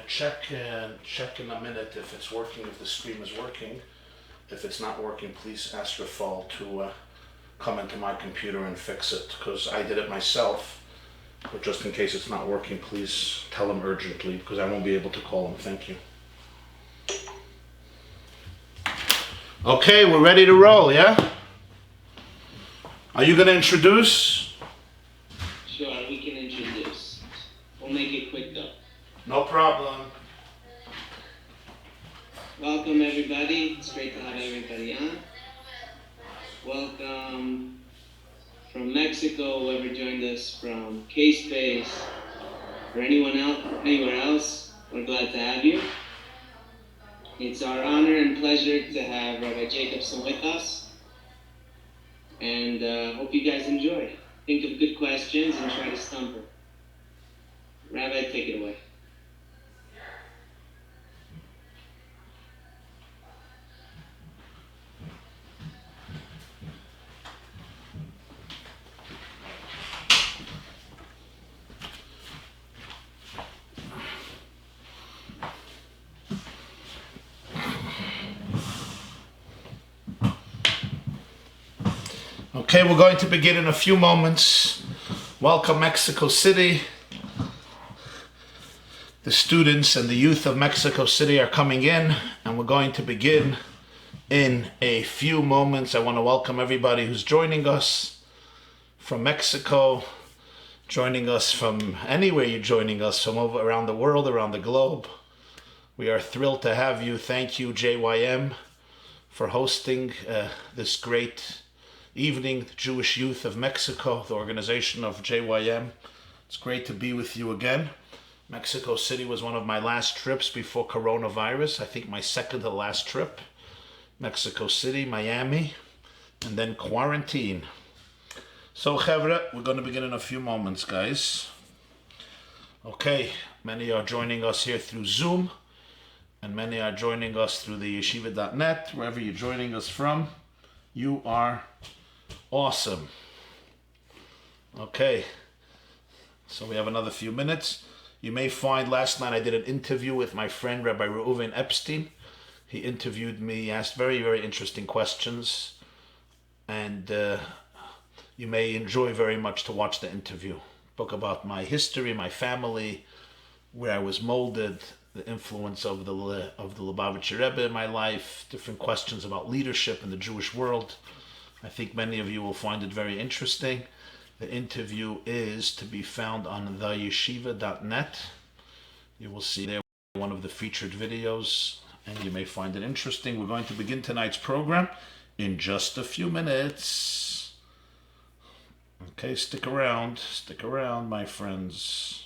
check in a minute if it's working, if the stream is working. If it's not working, please ask Rafal to come into my computer and fix it, because I did it myself. But just in case it's not working, please tell him urgently, because I won't be able to call him. Thank you. Okay, we're ready to roll, yeah? Are you going to introduce? Sure, we can introduce. We'll make it quick though. No problem. Welcome everybody. It's great to have everybody on. Welcome from Mexico, whoever joined us from K-Space, or anyone else, anywhere else. We're glad to have you. It's our honor and pleasure to have Rabbi Jacobson with us. And hope you guys enjoy. Think of good questions and try to stump her. Rabbi, take it away. Okay, we're going to begin in a few moments. Welcome, Mexico City. The students and the youth of Mexico City are coming in, and we're going to begin in a few moments. I want to welcome everybody who's joining us from Mexico, joining us from anywhere you're joining us, from over around the world, around the globe. We are thrilled to have you. Thank you, JYM, for hosting this great evening, the Jewish Youth of Mexico, the organization of JYM. It's great to be with you again. Mexico City was one of my last trips before coronavirus. I think my second to last trip. Mexico City, Miami, and then quarantine. So, Chevra, we're going to begin in a few moments, guys. Okay, many are joining us here through Zoom, and many are joining us through the yeshiva.net. Wherever you're joining us from, you are awesome. Okay, so we have another few minutes. You may find last night I did an interview with my friend Rabbi Reuven Epstein. He interviewed me, asked very, very interesting questions, and you may enjoy very much to watch the interview. Spoke about my history, my family, where I was molded, the influence of the Lubavitcher Rebbe in my life, different questions about leadership in the Jewish world. I think many of you will find it very interesting. The interview is to be found on theyeshiva.net. You will see there one of the featured videos, and you may find it interesting. We're going to begin tonight's program in just a few minutes. Okay, stick around, my friends.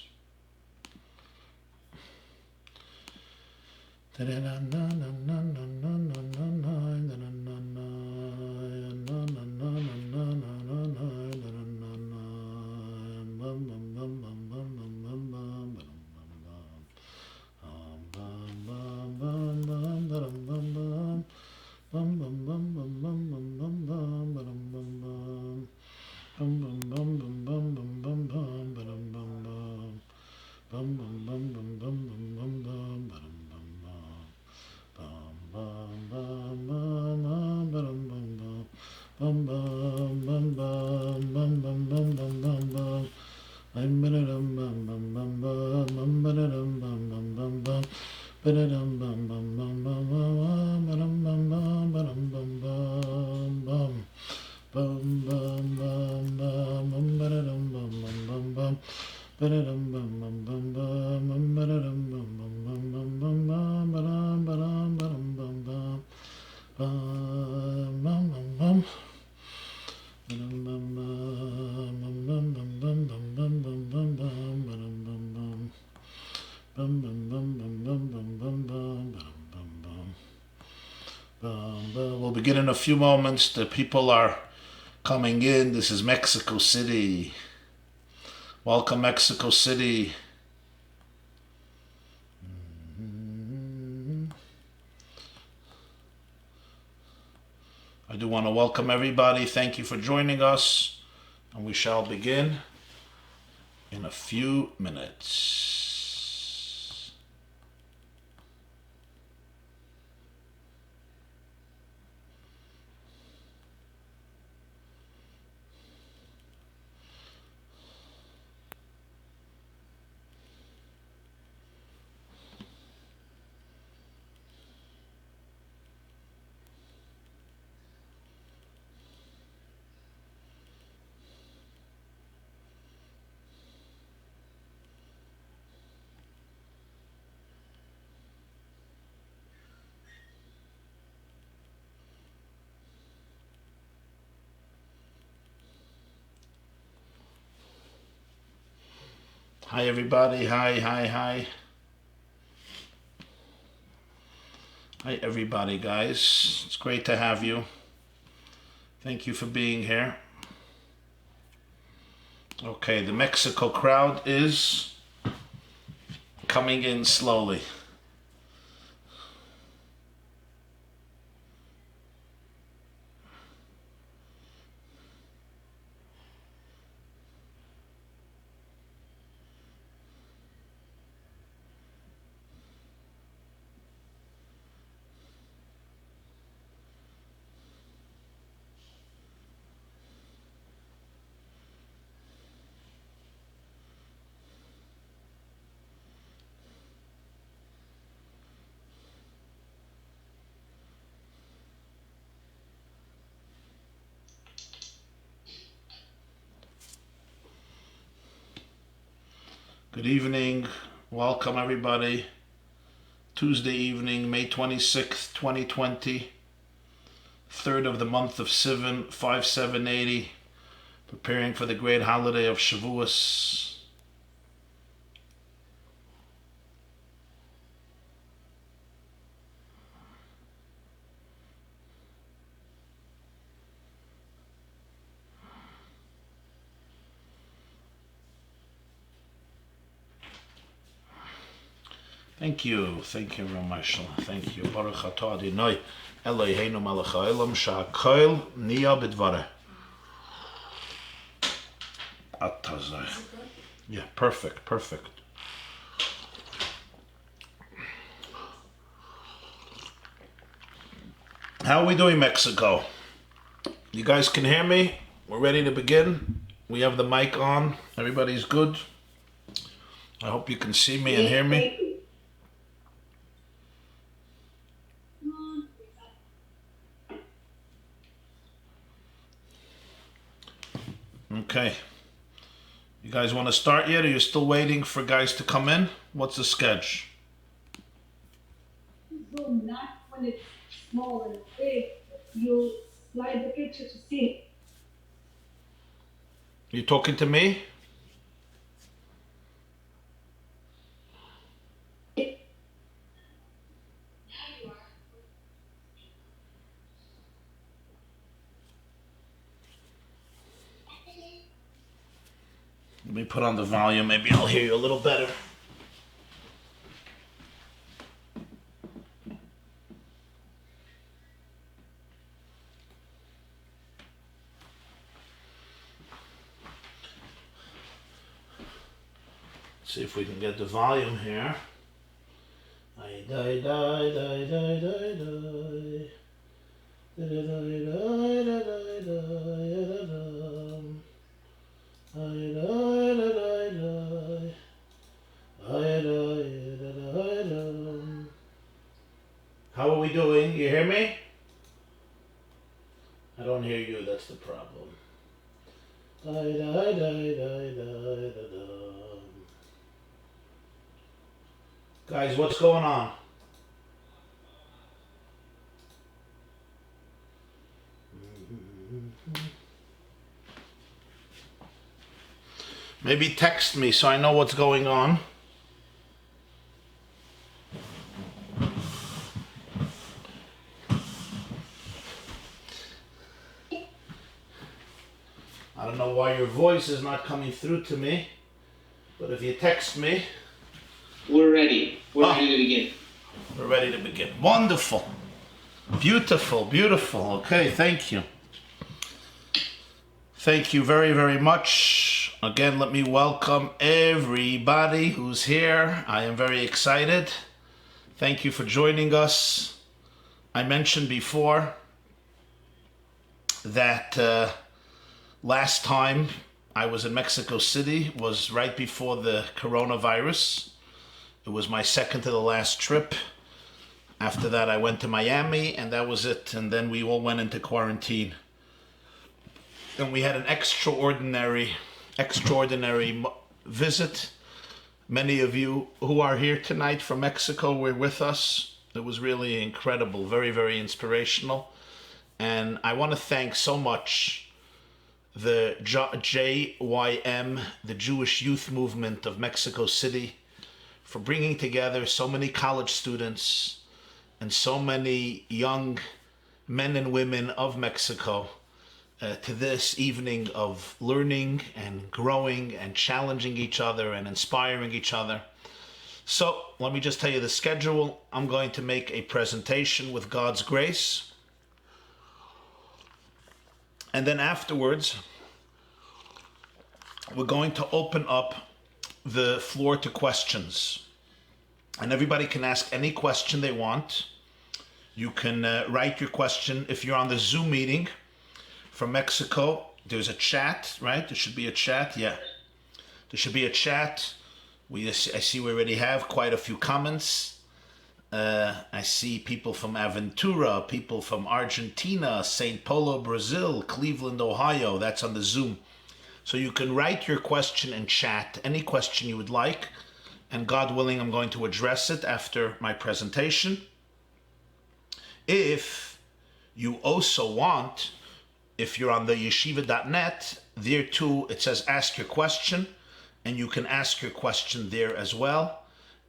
We'll begin in a few moments. The people are coming in. This is Mexico City. Welcome, Mexico City. I do want to welcome everybody. Thank you for joining us. And we shall begin in a few minutes. Hi everybody, hi. Hi everybody, guys. It's great to have you. Thank you for being here. Okay, the Mexico crowd is coming in slowly. Good evening. Welcome everybody. Tuesday evening, May 26th, 2020. 3rd of the month of Sivan, 5780. Preparing for the great holiday of Shavuos. Thank you, Ramashal. Thank you. Baruch atah Adonai Eloheinu melech haolam shehakol niya b'dvareh. Atazai. Yeah, perfect. How are we doing, Mexico? You guys can hear me? We're ready to begin. We have the mic on. Everybody's good. I hope you can see me and hear me. Okay. You guys want to start yet, or you're still waiting for guys to come in? What's the sketch? So not when it's small and big, you slide the picture to see. You talking to me? Let me put on the volume. Maybe I'll hear you a little better. See if we can get the volume here. How are we doing? You hear me? I don't hear you, that's the problem. Guys, what's going on? Maybe text me so I know what's going on. I don't know why your voice is not coming through to me, but if you text me... We're ready. We're ready to begin. We're ready to begin. Wonderful. Beautiful. Okay, thank you. Thank you very, very much. Again, let me welcome everybody who's here. I am very excited. Thank you for joining us. I mentioned before that last time I was in Mexico City was right before the coronavirus. It was my second to the last trip. After that, I went to Miami, and that was it. And then we all went into quarantine. And we had an extraordinary visit. Many of you who are here tonight from Mexico were with us. It was really incredible, very, very inspirational. And I want to thank so much the JYM, the Jewish Youth Movement of Mexico City, for bringing together so many college students and so many young men and women of Mexico to this evening of learning and growing and challenging each other and inspiring each other. So let me just tell you the schedule. I'm going to make a presentation with God's grace. And then afterwards, we're going to open up the floor to questions. And everybody can ask any question they want. You can write your question. If you're on the Zoom meeting from Mexico, there's a chat, right? There should be a chat, yeah. There should be a chat. I see we already have quite a few comments. I see people from Aventura, people from Argentina, St. Paulo, Brazil, Cleveland, Ohio. That's on the Zoom. So you can write your question in chat, any question you would like. And God willing, I'm going to address it after my presentation. If you also want, if you're on the yeshiva.net, there too, it says ask your question. And you can ask your question there as well.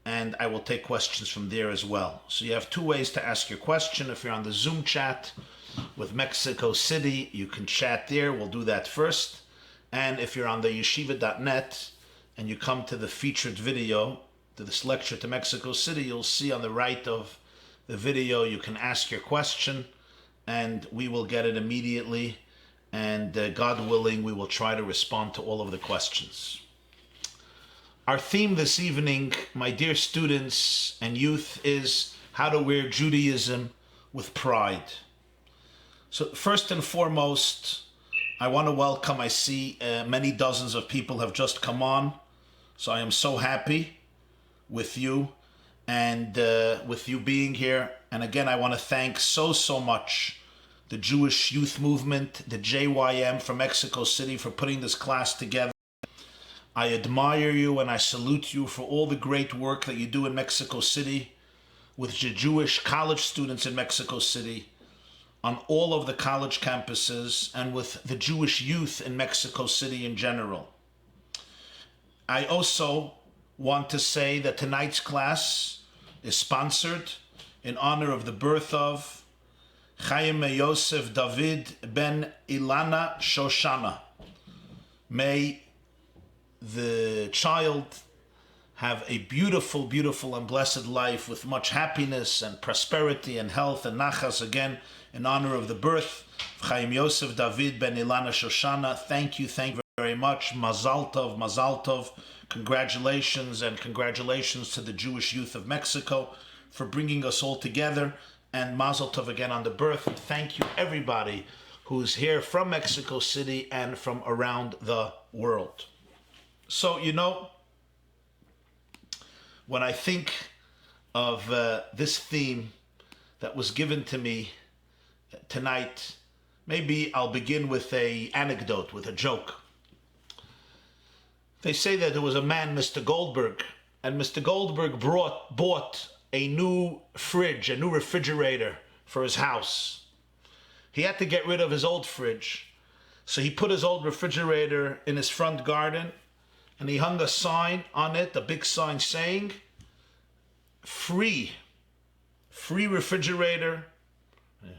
And I will take questions from there as well. So you have two ways to ask your question. If you're on the Zoom chat with Mexico City, you can chat there. We'll do that first. And if you're on the yeshiva.net and you come to the featured video, to this lecture to Mexico City, you'll see on the right of the video, you can ask your question and we will get it immediately. And God willing, we will try to respond to all of the questions. Our theme this evening, my dear students and youth, is how to wear Judaism with pride. So first and foremost, I want to welcome, I see many dozens of people have just come on. So I am so happy with you and with you being here. And again, I want to thank so much the Jewish Youth Movement, the JYM from Mexico City, for putting this class together. I admire you and I salute you for all the great work that you do in Mexico City with the Jewish college students in Mexico City, on all of the college campuses, and with the Jewish youth in Mexico City in general. I also want to say that tonight's class is sponsored in honor of the birth of Chaim Yosef David ben Ilana Shoshana. May the child have a beautiful, beautiful and blessed life with much happiness and prosperity and health and nachas, again, in honor of the birth of Chaim Yosef David ben Ilana Shoshana. Thank you very much. Mazal tov, mazal tov. Congratulations, and congratulations to the Jewish youth of Mexico for bringing us all together. And mazal tov again on the birth. And thank you everybody who's here from Mexico City and from around the world. So, you know, when I think of this theme that was given to me tonight, maybe I'll begin with an anecdote, with a joke. They say that there was a man, Mr. Goldberg, and Mr. Goldberg bought a new fridge, a new refrigerator for his house. He had to get rid of his old fridge, so he put his old refrigerator in his front garden, and he hung a sign on it, a big sign saying, free refrigerator. Yeah.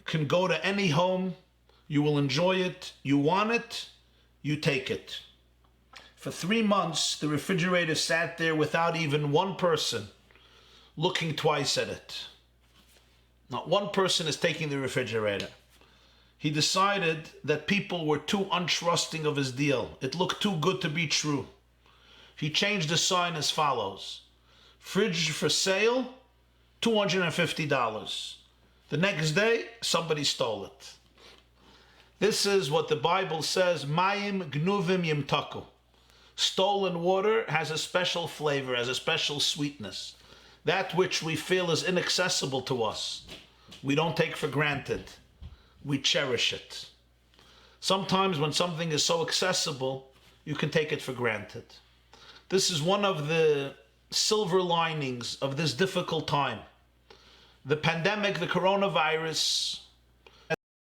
Can go to any home, you will enjoy it, you want it, you take it. For 3 months, the refrigerator sat there without even one person looking twice at it. Not one person is taking the refrigerator. He decided that people were too untrusting of his deal. It looked too good to be true. He changed the sign as follows: fridge for sale, $250. The next day, somebody stole it. This is what the Bible says, Mayim gnuvim yimtaku. Stolen water has a special flavor, has a special sweetness. That which we feel is inaccessible to us, we don't take for granted. We cherish it. Sometimes when something is so accessible, you can take it for granted. This is one of the silver linings of this difficult time. The pandemic, the coronavirus,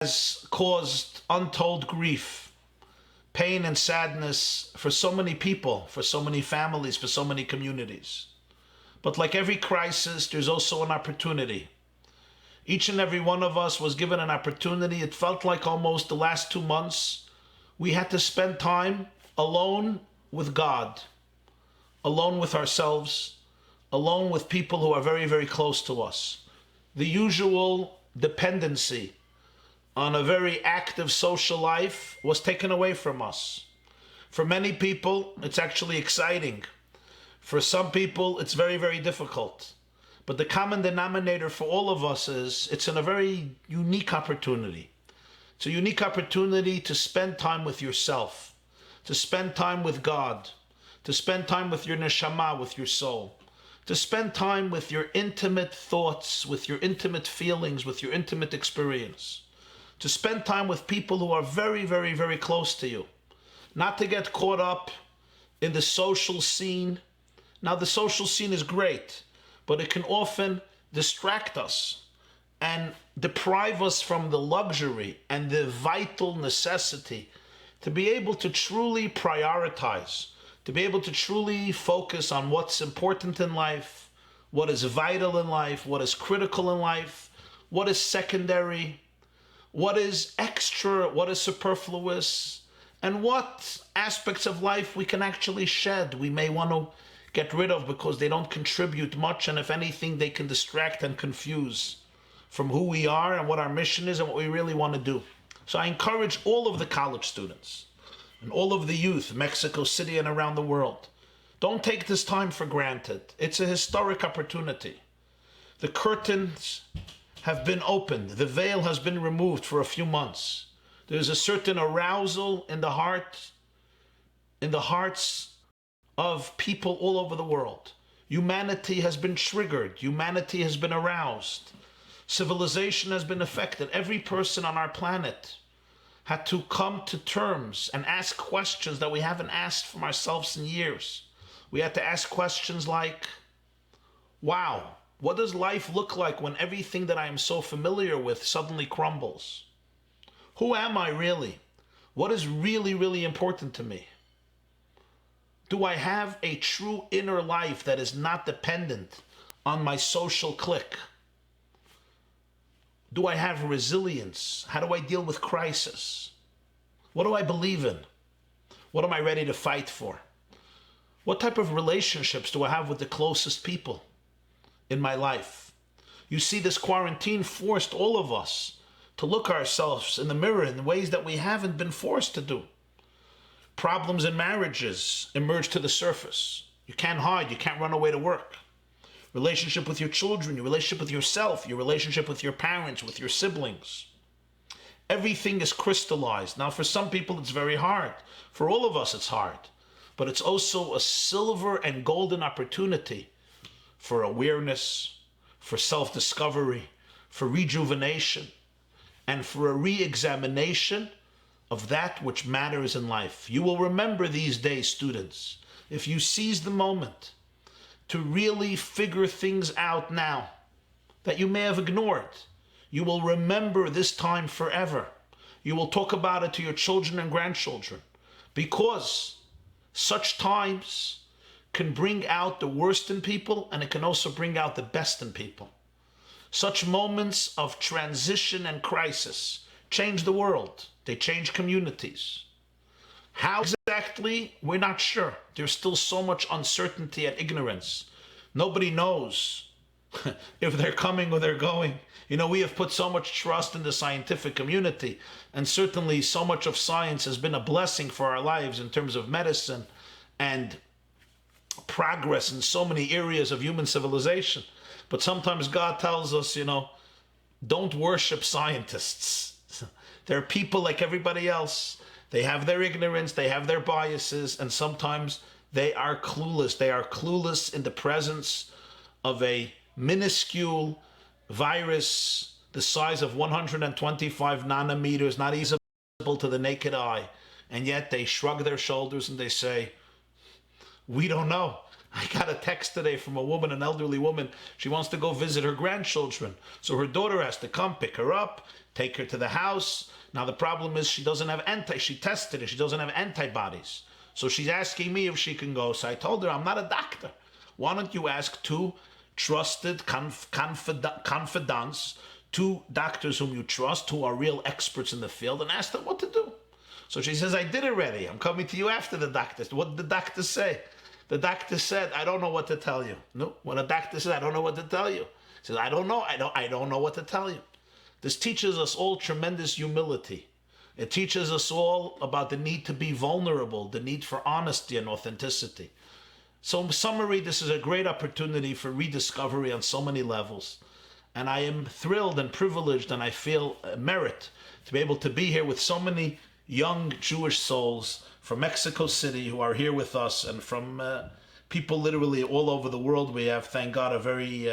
has caused untold grief, pain and sadness for so many people, for so many families, for so many communities. But like every crisis, there's also an opportunity. Each and every one of us was given an opportunity. It felt like almost the last 2 months we had to spend time alone with God, alone with ourselves, alone with people who are very, very close to us. The usual dependency on a very active social life was taken away from us. For many people, it's actually exciting. For some people, it's very, very difficult. But the common denominator for all of us is it's a very unique opportunity. It's a unique opportunity to spend time with yourself, to spend time with God, to spend time with your neshama, with your soul, to spend time with your intimate thoughts, with your intimate feelings, with your intimate experience, to spend time with people who are very, very, very close to you, not to get caught up in the social scene. Now, the social scene is great, but it can often distract us and deprive us from the luxury and the vital necessity to be able to truly prioritize, to be able to truly focus on what's important in life, what is vital in life, what is critical in life, what is secondary, what is extra, what is superfluous, and what aspects of life we can actually shed, we may want to get rid of because they don't contribute much, and if anything, they can distract and confuse from who we are and what our mission is and what we really want to do. So I encourage all of the college students and all of the youth, Mexico City and around the world, don't take this time for granted. It's a historic opportunity. The curtains have been opened. The veil has been removed for a few months. There's a certain arousal in the hearts of people all over the world. Humanity has been triggered. Humanity has been aroused. Civilization has been affected. Every person on our planet had to come to terms and ask questions that we haven't asked from ourselves in years. We had to ask questions like, wow, what does life look like when everything that I am so familiar with suddenly crumbles? Who am I really? What is really, really important to me? Do I have a true inner life that is not dependent on my social clique? Do I have resilience? How do I deal with crisis? What do I believe in? What am I ready to fight for? What type of relationships do I have with the closest people in my life? You see, this quarantine forced all of us to look ourselves in the mirror in ways that we haven't been forced to do. Problems in marriages emerge to the surface. You can't hide, you can't run away to work. Relationship with your children, your relationship with yourself, your relationship with your parents, with your siblings. Everything is crystallized. Now, for some people, it's very hard. For all of us, it's hard. But it's also a silver and golden opportunity for awareness, for self-discovery, for rejuvenation, and for a re-examination of that which matters in life. You will remember these days, students, if you seize the moment to really figure things out now that you may have ignored. You will remember this time forever. You will talk about it to your children and grandchildren, because such times can bring out the worst in people, and it can also bring out the best in people. Such moments of transition and crisis change the world. They change communities. How exactly? We're not sure. There's still so much uncertainty and ignorance. Nobody knows if they're coming or they're going. You know, we have put so much trust in the scientific community, and certainly so much of science has been a blessing for our lives in terms of medicine and progress in so many areas of human civilization. But sometimes God tells us, you know, don't worship scientists. They're people like everybody else. They have their ignorance, they have their biases, and sometimes they are clueless. They are clueless in the presence of a minuscule virus the size of 125 nanometers, not easily visible to the naked eye. And yet they shrug their shoulders and they say, we don't know. I got a text today from a woman, an elderly woman. She wants to go visit her grandchildren. So her daughter has to come pick her up, take her to the house. Now the problem is she tested it, she doesn't have antibodies. So she's asking me if she can go. So I told her, I'm not a doctor. Why don't you ask two trusted confidants, two doctors whom you trust, who are real experts in the field, and ask them what to do. So she says, I did already. I'm coming to you after the doctor. What did the doctor say? The doctor said, I don't know what to tell you. No, when a doctor said, I don't know what to tell you. He says, I don't know. I don't know what to tell you. This teaches us all tremendous humility. It teaches us all about the need to be vulnerable, the need for honesty and authenticity. So in summary, this is a great opportunity for rediscovery on so many levels. And I am thrilled and privileged, and I feel merit to be able to be here with so many young Jewish souls from Mexico City who are here with us, and from people literally all over the world. We have, thank God, a very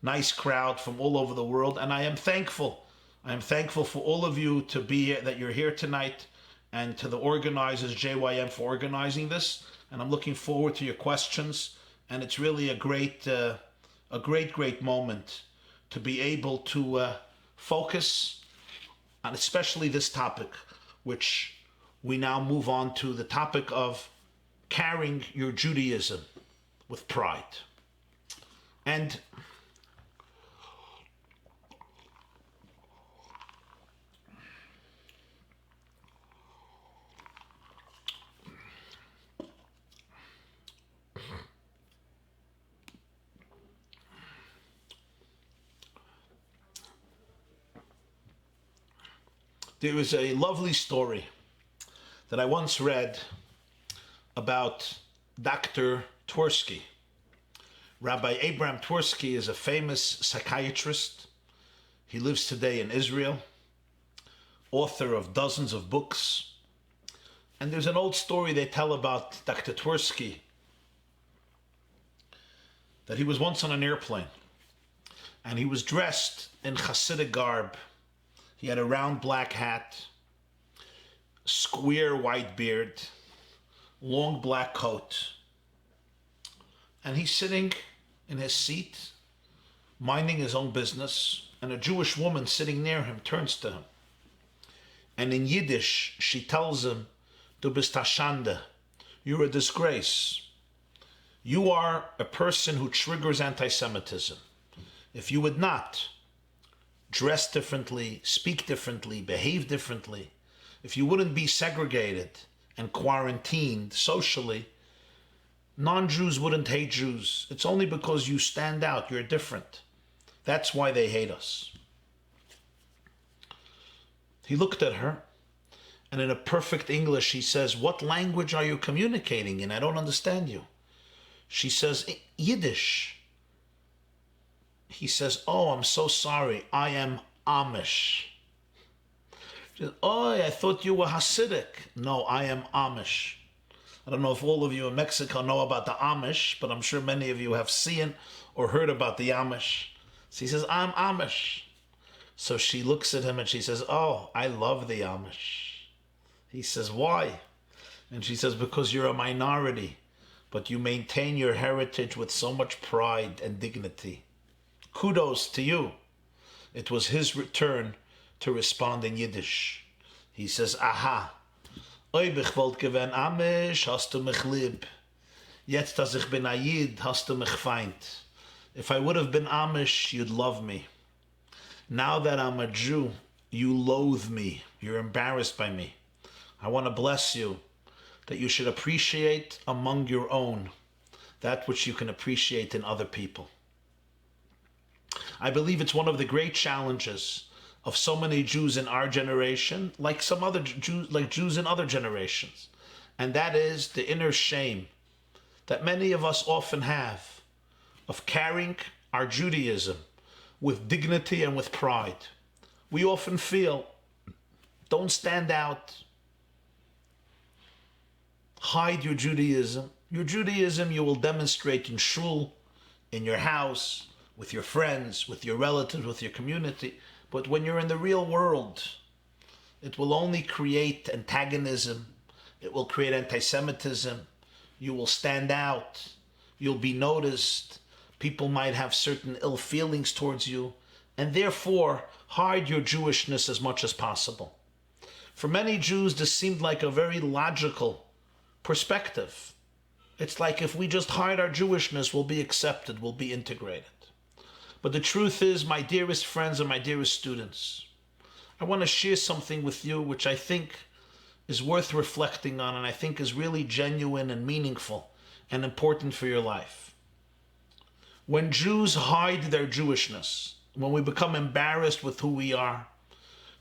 nice crowd from all over the world, and I am thankful. I am thankful for all of you to be here, that you're here tonight, and to the organizers, JYM, for organizing this. And I'm looking forward to your questions. And it's really a great moment to be able to focus on especially this topic, which we now move on to the topic of carrying your Judaism with pride. And there was a lovely story that I once read about Dr. Twersky. Rabbi Abraham Twersky is a famous psychiatrist. He lives today in Israel, author of dozens of books. And there's an old story they tell about Dr. Twersky, that he was once on an airplane and he was dressed in Hasidic garb. He had a round black hat, square white beard, long black coat. And he's sitting in his seat, minding his own business, and a Jewish woman sitting near him turns to him. And in Yiddish, she tells him, Du bist a Schande, you're a disgrace. You are a person who triggers anti-Semitism. If you would not dress differently, speak differently, behave differently, if you wouldn't be segregated and quarantined socially, non-Jews wouldn't hate Jews. It's only because you stand out, you're different. That's why they hate us. He looked at her, and in a perfect English, he says, what language are you communicating in? I don't understand you. She says, Yiddish. He says, oh, I'm so sorry. I am Amish. She says, oh, I thought you were Hasidic. No, I am Amish. I don't know if all of you in Mexico know about the Amish, but I'm sure many of you have seen or heard about the Amish. So he says, I'm Amish. So she looks at him and she says, oh, I love the Amish. He says, why? And she says, because you're a minority, but you maintain your heritage with so much pride and dignity. Kudos to you. It was his return to respond in Yiddish. He says, aha, oib ich wollt gewen Amish, hast du mich lieb. Jetzt, dass ich bin a Yid, hast du mich feind. If I would have been Amish, you'd love me. Now that I'm a Jew, you loathe me. You're embarrassed by me. I want to bless you that you should appreciate among your own that which you can appreciate in other people. I believe it's one of the great challenges of so many Jews in our generation, like some other Jews, like Jews in other generations. And that is the inner shame that many of us often have of carrying our Judaism with dignity and with pride. We often feel, don't stand out, hide your Judaism. Your Judaism you will demonstrate in shul, in your house, with your friends, with your relatives, with your community. But when you're in the real world, it will only create antagonism. It will create anti-Semitism. You will stand out. You'll be noticed. People might have certain ill feelings towards you, and therefore hide your Jewishness as much as possible. For many Jews, this seemed like a very logical perspective. It's like if we just hide our Jewishness, we'll be accepted, we'll be integrated. But the truth is, my dearest friends and my dearest students, I want to share something with you which I think is worth reflecting on, and I think is really genuine and meaningful and important for your life. When Jews hide their Jewishness, when we become embarrassed with who we are,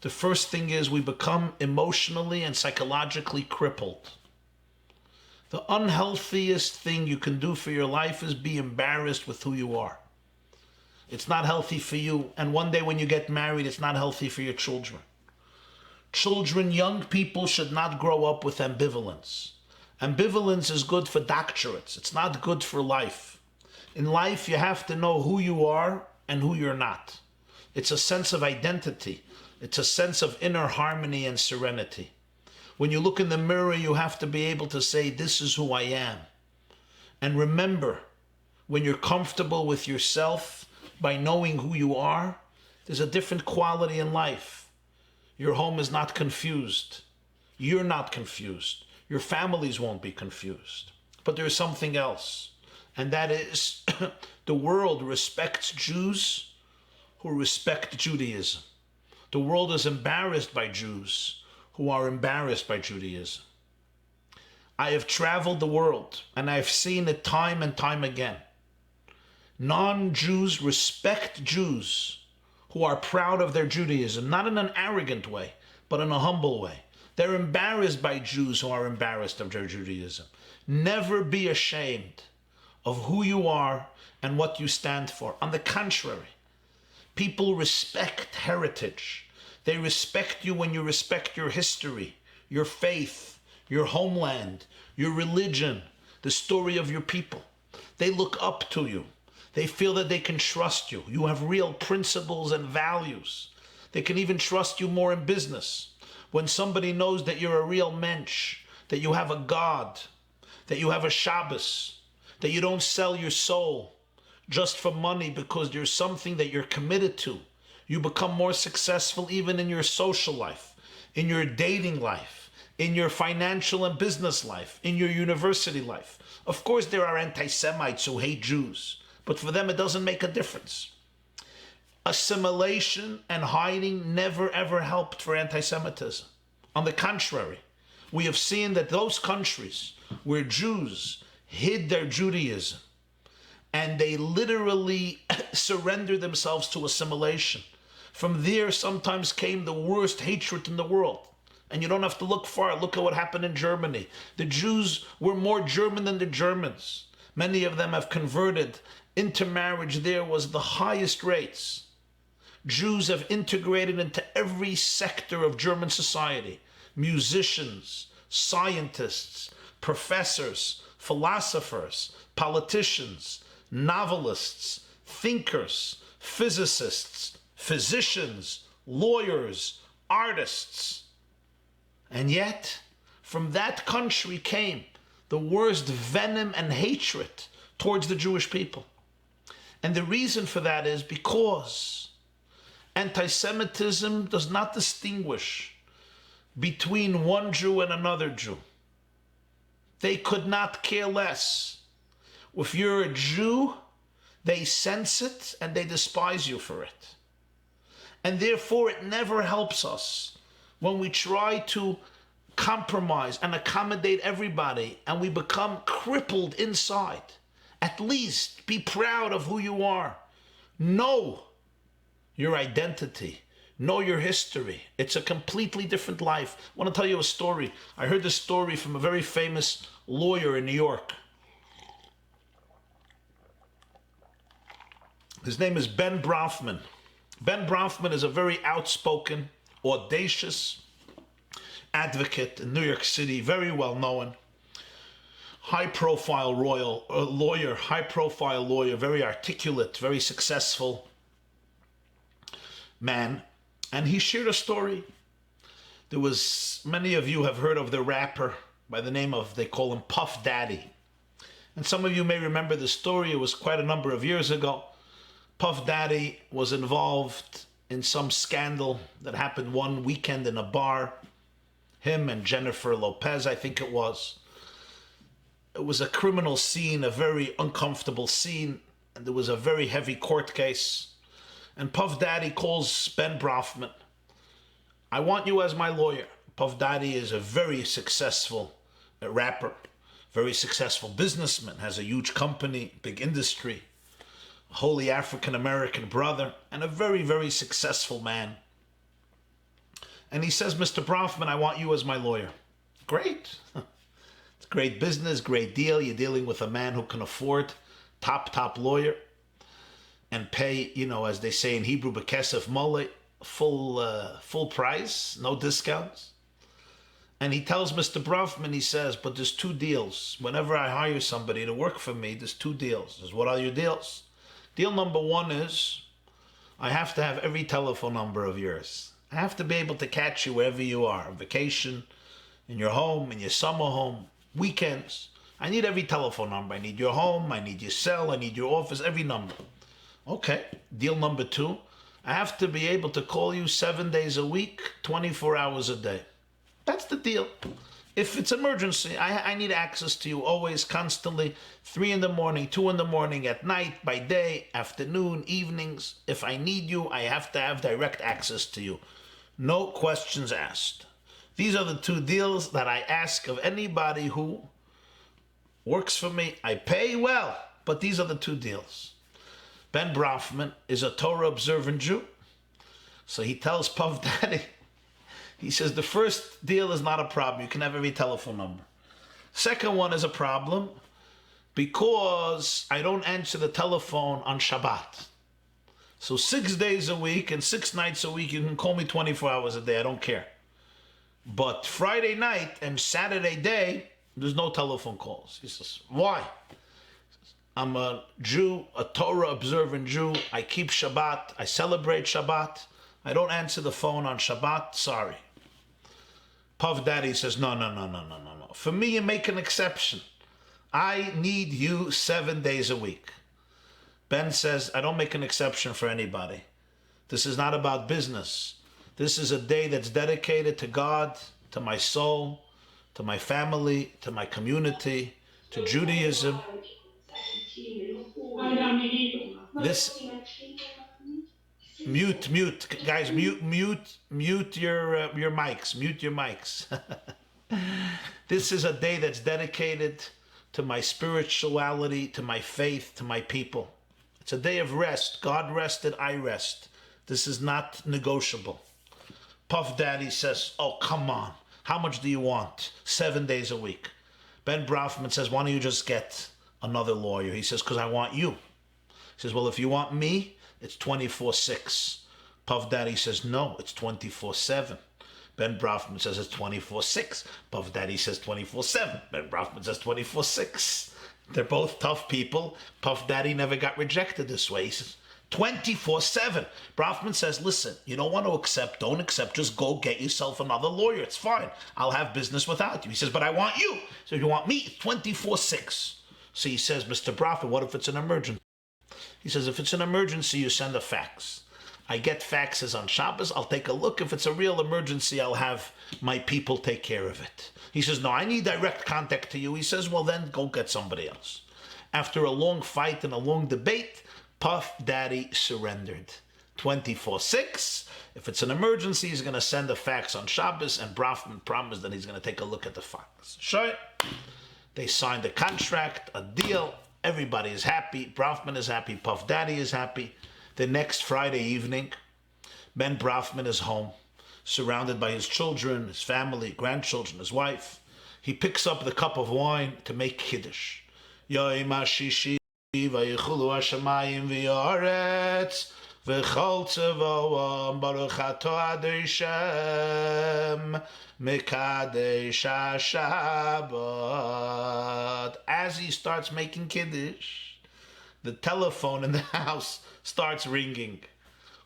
the first thing is we become emotionally and psychologically crippled. The unhealthiest thing you can do for your life is be embarrassed with who you are. It's not healthy for you, and one day when you get married, it's not healthy for your children. Children, young people should not grow up with ambivalence. Ambivalence is good for doctorates. It's not good for life. In life, you have to know who you are and who you're not. It's a sense of identity. It's a sense of inner harmony and serenity. When you look in the mirror, you have to be able to say, this is who I am. And remember, when you're comfortable with yourself, by knowing who you are, there's a different quality in life. Your home is not confused. You're not confused. Your families won't be confused. But there's something else, and that is the world respects Jews who respect Judaism. The world is embarrassed by Jews who are embarrassed by Judaism. I have traveled the world, and I've seen it time and time again. Non-Jews respect Jews who are proud of their Judaism, not in an arrogant way, but in a humble way. They're embarrassed by Jews who are embarrassed of their Judaism. Never be ashamed of who you are and what you stand for. On the contrary, people respect heritage. They respect you when you respect your history, your faith, your homeland, your religion, the story of your people. They look up to you. They feel that they can trust you. You have real principles and values. They can even trust you more in business. When somebody knows that you're a real mensch, that you have a God, that you have a Shabbos, that you don't sell your soul just for money because there's something that you're committed to, you become more successful even in your social life, in your dating life, in your financial and business life, in your university life. Of course, there are anti-Semites who hate Jews, but for them, it doesn't make a difference. Assimilation and hiding never ever helped for anti-Semitism. On the contrary, we have seen that those countries where Jews hid their Judaism and they literally surrendered themselves to assimilation, from there sometimes came the worst hatred in the world. And you don't have to look far. Look at what happened in Germany. The Jews were more German than the Germans. Many of them have converted. Intermarriage there was the highest rates. Jews have integrated into every sector of German society. Musicians, scientists, professors, philosophers, politicians, novelists, thinkers, physicists, physicians, lawyers, artists. And yet, from that country came the worst venom and hatred towards the Jewish people. And the reason for that is because anti-Semitism does not distinguish between one Jew and another Jew. They could not care less. If you're a Jew, they sense it and they despise you for it. And therefore it never helps us when we try to compromise and accommodate everybody and we become crippled inside. At least be proud of who you are. Know your identity. Know your history. It's a completely different life. I want to tell you a story. I heard this story from a very famous lawyer in New York. His name is Ben Bronfman. Ben Bronfman is a very outspoken, audacious advocate in New York City, very well known. High-profile lawyer, very articulate, very successful man. And he shared a story. Many of you have heard of the rapper by the name of, they call him Puff Daddy. And some of you may remember the story. It was quite a number of years ago. Puff Daddy was involved in some scandal that happened one weekend in a bar. Him and Jennifer Lopez, I think it was. It was a criminal scene, a very uncomfortable scene, and there was a very heavy court case. And Puff Daddy calls Ben Brafman. I want you as my lawyer. Puff Daddy is a very successful rapper, very successful businessman, has a huge company, big industry, a holy African-American brother, and a very, very successful man. And he says, Mr. Brafman, I want you as my lawyer. Great. It's great business, great deal. You're dealing with a man who can afford top lawyer and pay, as they say in Hebrew, bekesef mole, full price, no discounts. And he tells Mr. Brafman, he says, but there's two deals. Whenever I hire somebody to work for me, there's two deals. What are your deals? Deal number one is I have to have every telephone number of yours. I have to be able to catch you wherever you are, on vacation, in your home, in your summer home, weekends. I need every telephone number. I need your home, I need your cell, I need your office, every number. Okay, deal number two, I have to be able to call you 7 days a week, 24 hours a day. That's the deal. If it's emergency, I need access to you always, constantly, 3 in the morning, 2 in the morning, at night, by day, afternoon, evenings. If I need you, I have to have direct access to you. No questions asked. These are the two deals that I ask of anybody who works for me. I pay well, but these are the two deals. Ben Brafman is a Torah-observant Jew. So he tells Puff Daddy, he says, the first deal is not a problem. You can have every telephone number. Second one is a problem because I don't answer the telephone on Shabbat. So 6 days a week and 6 nights a week, you can call me 24 hours a day. I don't care. But Friday night and Saturday day, there's no telephone calls. He says, why? I'm a Jew, a Torah-observant Jew. I keep Shabbat. I celebrate Shabbat. I don't answer the phone on Shabbat. Sorry. Puff Daddy says, no. For me, you make an exception. I need you 7 days a week. Ben says, I don't make an exception for anybody. This is not about business. This is a day that's dedicated to God, to my soul, to my family, to my community, to Judaism. This mute guys, mute your mics. This is a day that's dedicated to my spirituality, to my faith, to my people. It's a day of rest. God rested, I rest. This is not negotiable. Puff Daddy says, oh, come on. How much do you want? 7 days a week. Ben Brafman says, why don't you just get another lawyer? He says, because I want you. He says, well, if you want me, it's 24/6. Puff Daddy says, no, it's 24/7. Ben Brafman says it's 24/6. Puff Daddy says 24/7. Ben Brafman says 24/6. They're both tough people. Puff Daddy never got rejected this way. He says 24/7. Brafman says, listen, you don't want to accept, don't accept, just go get yourself another lawyer. It's fine. I'll have business without you. He says, but I want you. So if you want me, it's 24/6. So he says, Mr. Brafman, what if it's an emergency? He says, if it's an emergency, you send a fax. I get faxes on Shabbos. I'll take a look. If it's a real emergency, I'll have my people take care of it. He says, no, I need direct contact to you. He says, well, then go get somebody else. After a long fight and a long debate, Puff Daddy surrendered. 24/6. If it's an emergency, he's going to send a fax on Shabbos, and Brafman promised that he's going to take a look at the fax. Sure. They signed a contract, a deal. Everybody is happy. Brafman is happy. Puff Daddy is happy. The next Friday evening, Ben Brafman is home, surrounded by his children, his family, grandchildren, his wife. He picks up the cup of wine to make Kiddush. Yoim HaShishi v'yichulu hashamayim v'yoretz v'chol tzevoam baruch ato Adonai Shem mekadesh HaShabbat. As he starts making Kiddush, the telephone in the house starts ringing.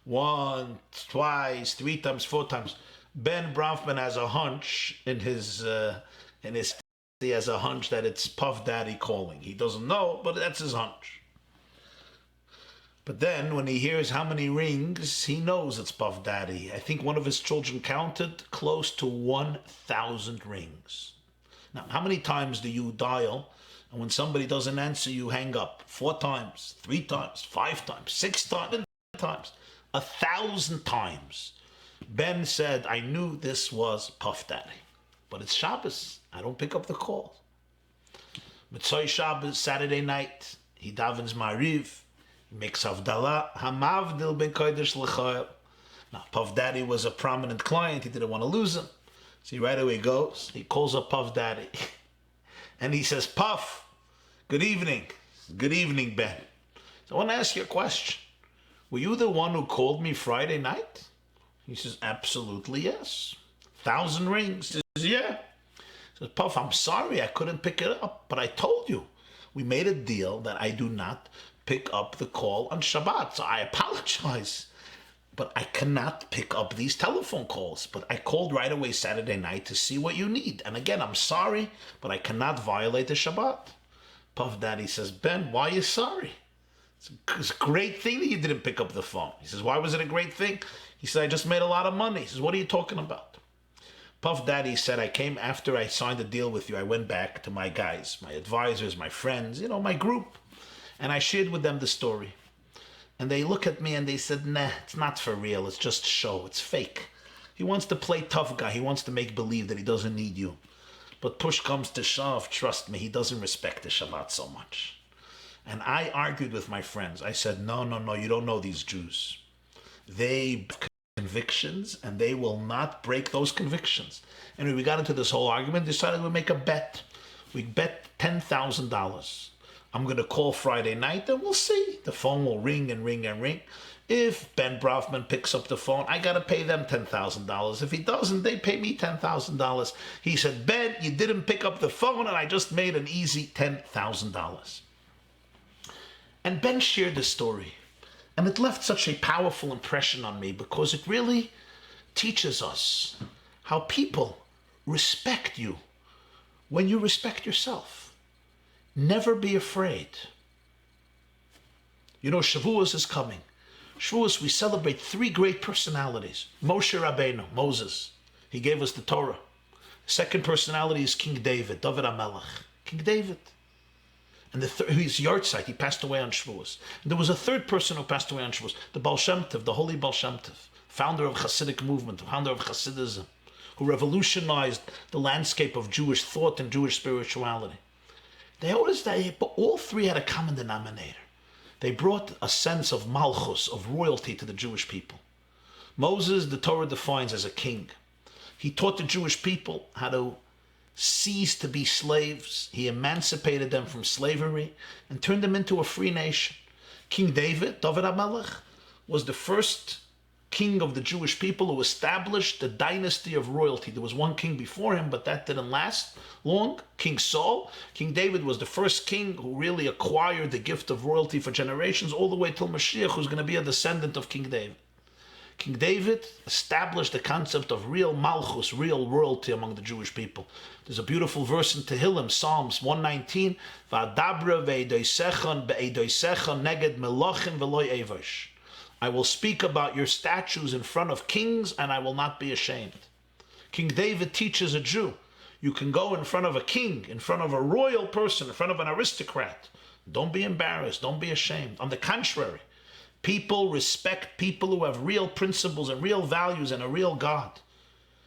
1, twice, 3 times, 4 times. Ben Brafman has a hunch in his he has a hunch that it's Puff Daddy calling. He doesn't know, but that's his hunch. But then when he hears how many rings, he knows it's Puff Daddy. I think one of his children counted close to 1,000 rings. Now, how many times do you dial, and when somebody doesn't answer, you hang up? 4 times, 3 times, 5 times, 6 times, 7 times, 1,000 times. Ben said, I knew this was Puff Daddy. But it's Shabbos. I don't pick up the call. Mitzvah Shabbos, Saturday night, he davens Mariv. He makes Havdalah, Hamavdil ben Kodesh l'chayil. Now, Puff Daddy was a prominent client. He didn't want to lose him. So he right away goes. He calls up Puff Daddy. And he says, Puff, good evening. Good evening, Ben. So I want to ask you a question. Were you the one who called me Friday night? He says, absolutely yes. 1,000 rings. He says, yeah. He says, Puff, I'm sorry I couldn't pick it up, but I told you. We made a deal that I do not pick up the call on Shabbat. So I apologize, but I cannot pick up these telephone calls. But I called right away Saturday night to see what you need. And again, I'm sorry, but I cannot violate the Shabbat. Puff Daddy says, Ben, why are you sorry? It's a great thing that you didn't pick up the phone. He says, why was it a great thing? He said, I just made a lot of money. He says, what are you talking about? Puff Daddy said, I came after I signed a deal with you. I went back to my guys, my advisors, my friends, my group. And I shared with them the story. And they look at me and they said, nah, it's not for real. It's just a show. It's fake. He wants to play tough guy. He wants to make believe that he doesn't need you. But push comes to shove. Trust me, he doesn't respect the Shabbat so much. And I argued with my friends. I said, no, you don't know these Jews. They have convictions and they will not break those convictions. And we got into this whole argument, decided we'd make a bet. We bet $10,000. I'm going to call Friday night and we'll see. The phone will ring and ring and ring. If Ben Brofman picks up the phone, I got to pay them $10,000. If he doesn't, they pay me $10,000. He said, Ben, you didn't pick up the phone and I just made an easy $10,000. And Ben shared this story. And it left such a powerful impression on me because it really teaches us how people respect you when you respect yourself. Never be afraid. Shavuos is coming. Shavuos, we celebrate 3 great personalities. Moshe Rabbeinu, Moses. He gave us the Torah. The second personality is King David, David HaMelech. King David. And his yahrzeit, he passed away on Shavuos. And there was a third person who passed away on Shavuos, the Baal Shem Tov, the holy Baal Shem Tov, founder of Hasidic movement, founder of Hasidism, who revolutionized the landscape of Jewish thought and Jewish spirituality. But all 3 had a common denominator. They brought a sense of malchus, of royalty to the Jewish people. Moses, the Torah defines as a king. He taught the Jewish people how to cease to be slaves. He emancipated them from slavery and turned them into a free nation. King David HaMelech, was the first king of the Jewish people who established the dynasty of royalty. There was one king before him, but that didn't last long. King Saul. King David was the first king who really acquired the gift of royalty for generations, all the way till Mushiya, who's going to be a descendant of King David. King David established the concept of real malchus, real royalty among the Jewish people. There's a beautiful verse in Tehillim, Psalms 119, V'adabra ve'edoisechon be'edoisechon neged melochin v'loy evosh. I will speak about your statues in front of kings, and I will not be ashamed. King David teaches a Jew, you can go in front of a king, in front of a royal person, in front of an aristocrat. Don't be embarrassed, don't be ashamed. On the contrary, people respect people who have real principles and real values and a real God.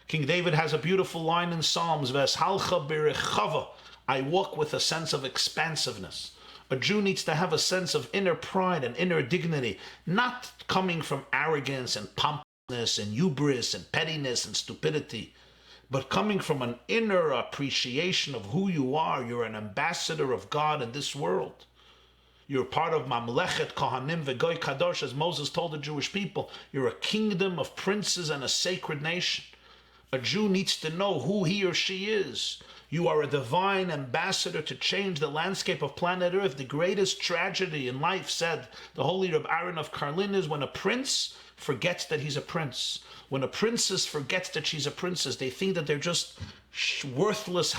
King David has a beautiful line in Psalms, V'eshalcha b'rechava, I walk with a sense of expansiveness. A Jew needs to have a sense of inner pride and inner dignity, not coming from arrogance and pompousness and hubris and pettiness and stupidity, but coming from an inner appreciation of who you are. You're an ambassador of God in this world. You're part of Mamlechet Kohanim V'Goy Kadosh, as Moses told the Jewish people. You're a kingdom of princes and a sacred nation. A Jew needs to know who he or she is. You are a divine ambassador to change the landscape of planet Earth. The greatest tragedy in life, said the holy Reb Aaron of Karlin, is when a prince forgets that he's a prince. When a princess forgets that she's a princess, they think that they're just worthless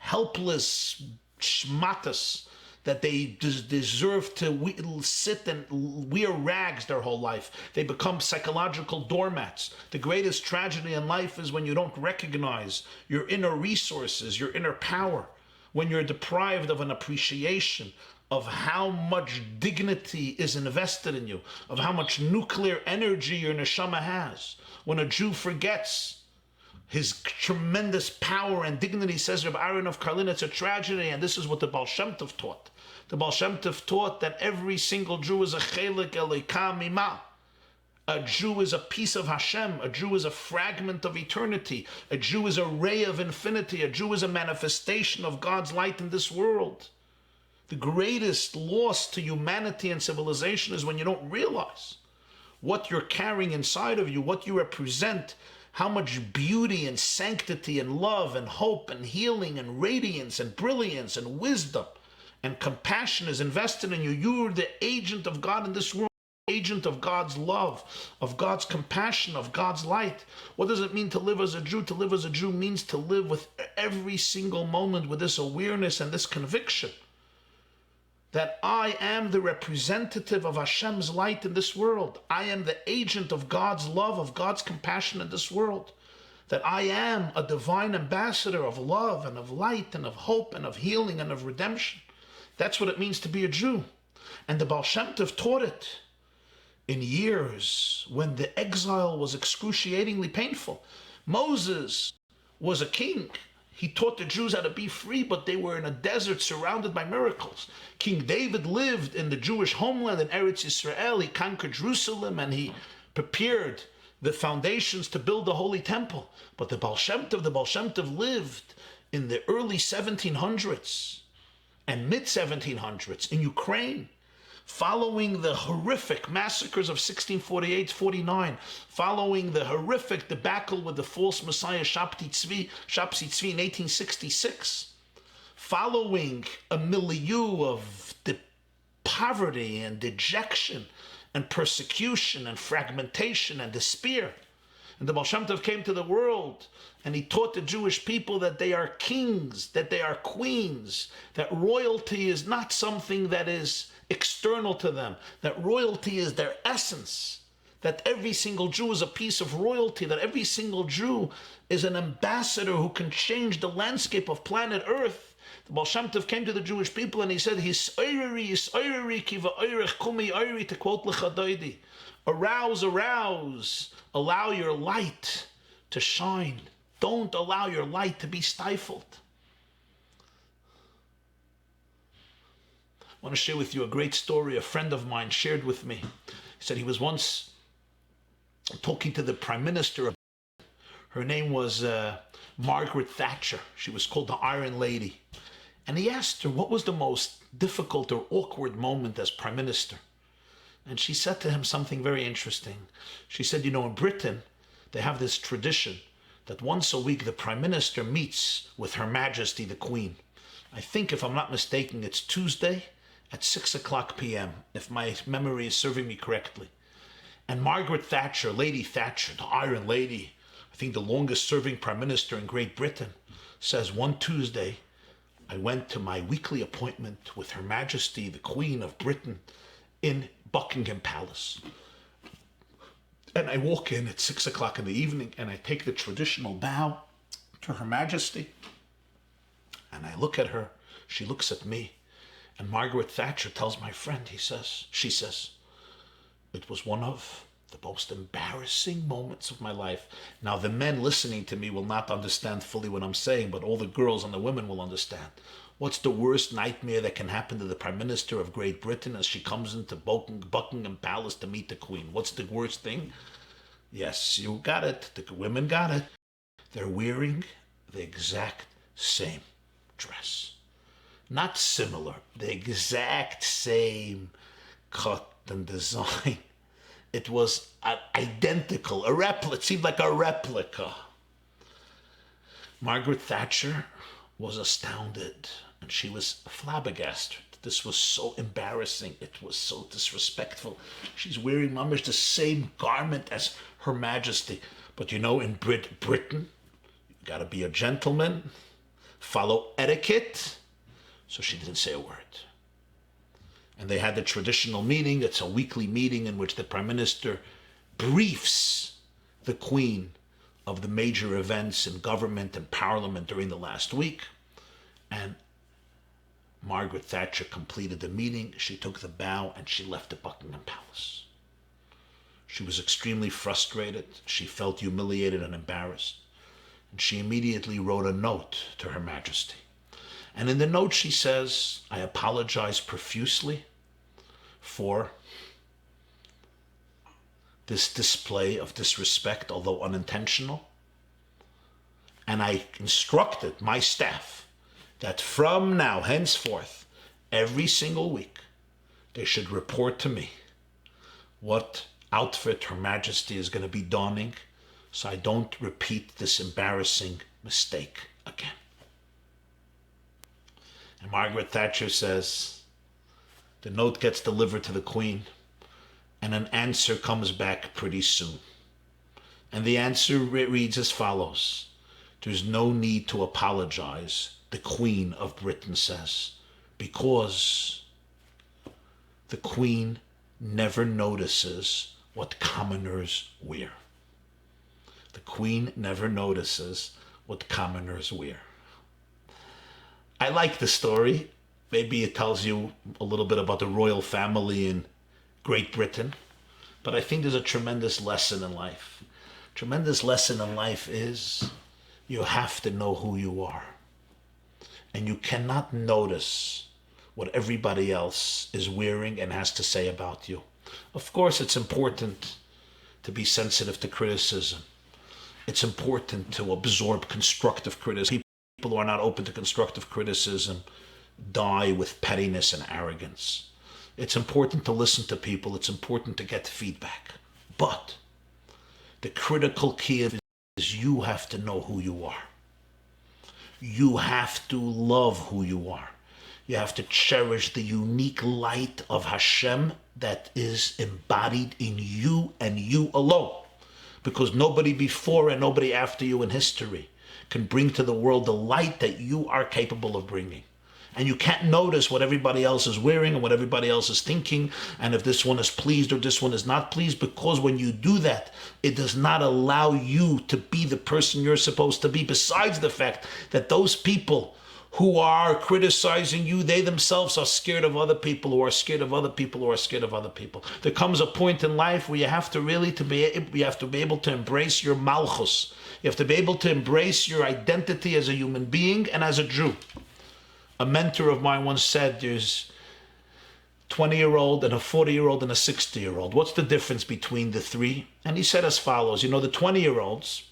helpless shmatas, that they deserve to sit and wear rags their whole life. They become psychological doormats. The greatest tragedy in life is when you don't recognize your inner resources, your inner power, when you're deprived of an appreciation of how much dignity is invested in you, of how much nuclear energy your neshama has. When a Jew forgets his tremendous power and dignity, says Reb Aaron of Karlin, it's a tragedy, and this is what the Baal Shem Tov taught. The Baal Shem Tov taught that every single Jew is a chelik eloka mima. A Jew is a piece of Hashem. A Jew is a fragment of eternity. A Jew is a ray of infinity. A Jew is a manifestation of God's light in this world. The greatest loss to humanity and civilization is when you don't realize what you're carrying inside of you, what you represent, how much beauty and sanctity and love and hope and healing and radiance and brilliance and wisdom and compassion is invested in you. You're the agent of God in this world, agent of God's love, of God's compassion, of God's light. What does it mean to live as a Jew? To live as a Jew means to live with every single moment with this awareness and this conviction that I am the representative of Hashem's light in this world. I am the agent of God's love, of God's compassion in this world. That I am a divine ambassador of love and of light and of hope and of healing and of redemption. That's what it means to be a Jew. And the Baal Shem Tov taught it in years when the exile was excruciatingly painful. Moses was a king. He taught the Jews how to be free, but they were in a desert surrounded by miracles. King David lived in the Jewish homeland in Eretz Yisrael. He conquered Jerusalem and he prepared the foundations to build the Holy Temple. But the Baal Shem Tov lived in the early 1700s and mid-1700s in Ukraine, following the horrific massacres of 1648-49, following the horrific debacle with the false Messiah Shabtai Tzvi in 1866, following a milieu of poverty and dejection and persecution and fragmentation and despair. And the Baal Shem Tov came to the world and he taught the Jewish people that they are kings, that they are queens, that royalty is not something that is external to them, that royalty is their essence, that every single Jew is a piece of royalty, that every single Jew is an ambassador who can change the landscape of planet Earth. The Baal Shem Tov came to the Jewish people and he said, to quote L'Chadoidi, arouse, arouse, allow your light to shine. Don't allow your light to be stifled. I want to share with you a great story a friend of mine shared with me. He said he was once talking to the Prime Minister. Her name was Margaret Thatcher. She was called the Iron Lady. And he asked her what was the most difficult or awkward moment as Prime Minister. And she said to him something very interesting. She said, in Britain, they have this tradition that once a week the Prime Minister meets with Her Majesty the Queen. I think, if I'm not mistaken, it's Tuesday at 6:00 p.m., if my memory is serving me correctly. And Margaret Thatcher, Lady Thatcher, the Iron Lady, I think the longest serving Prime Minister in Great Britain, says, one Tuesday, I went to my weekly appointment with Her Majesty the Queen of Britain in Buckingham Palace. And I walk in at 6:00 in the evening and I take the traditional bow to Her Majesty. And I look at her, she looks at me, and Margaret Thatcher tells my friend, she says, it was one of the most embarrassing moments of my life. Now the men listening to me will not understand fully what I'm saying, but all the girls and the women will understand. What's the worst nightmare that can happen to the Prime Minister of Great Britain as she comes into Buckingham Palace to meet the Queen? What's the worst thing? Yes, you got it. The women got it. They're wearing the exact same dress. Not similar, the exact same cut and design. It was identical, a replica. It seemed like a replica. Margaret Thatcher was astounded and she was flabbergasted. This was so embarrassing. It was so disrespectful. She's wearing mamish the same garment as Her Majesty. But in Britain, you gotta be a gentleman, follow etiquette, so she didn't say a word. And they had the traditional meeting. It's a weekly meeting in which the Prime Minister briefs the Queen of the major events in government and Parliament during the last week. And Margaret Thatcher completed the meeting. She took the bow and she left the Buckingham Palace. She was extremely frustrated. She felt humiliated and embarrassed. And she immediately wrote a note to Her Majesty. And in the note she says, I apologize profusely for this display of disrespect, although unintentional. And I instructed my staff that from now, henceforth, every single week, they should report to me what outfit Her Majesty is going to be donning, so I don't repeat this embarrassing mistake again. And Margaret Thatcher says, the note gets delivered to the Queen, and an answer comes back pretty soon. And the answer reads as follows. There's no need to apologize, the Queen of Britain says, because the Queen never notices what commoners wear. The Queen never notices what commoners wear. I like the story. Maybe it tells you a little bit about the royal family in Great Britain, but I think there's a tremendous lesson in life. Tremendous lesson in life is you have to know who you are. And you cannot notice what everybody else is wearing and has to say about you. Of course, it's important to be sensitive to criticism. It's important to absorb constructive criticism. People who are not open to constructive criticism die with pettiness and arrogance. It's important to listen to people. It's important to get feedback. But the critical key is you have to know who you are. You have to love who you are. You have to cherish the unique light of Hashem that is embodied in you and you alone. Because nobody before and nobody after you in history can bring to the world the light that you are capable of bringing. And you can't notice what everybody else is wearing and what everybody else is thinking, and if this one is pleased or this one is not pleased, because when you do that, it does not allow you to be the person you're supposed to be, besides the fact that those people who are criticizing you, they themselves are scared of other people who are scared of other people who are scared of other people. There comes a point in life where you have to be able to embrace your malchus. You have to be able to embrace your identity as a human being and as a Jew. A mentor of mine once said there's a 20-year-old and a 40-year-old and a 60-year-old. What's the difference between the three? And he said as follows, the 20-year-olds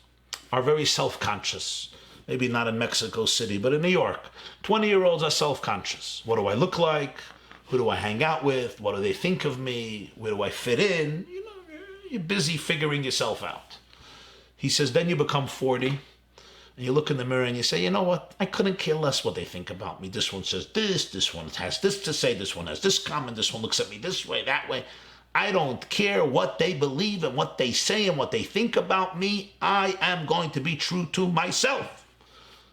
are very self-conscious. Maybe not in Mexico City, but in New York. 20-year-olds are self-conscious. What do I look like? Who do I hang out with? What do they think of me? Where do I fit in? You're busy figuring yourself out. He says, then you become 40. And you look in the mirror and you say, you know what? I couldn't care less what they think about me. This one says this one has this to say, this one has this comment, this one looks at me this way, that way. I don't care what they believe and what they say and what they think about me. I am going to be true to myself.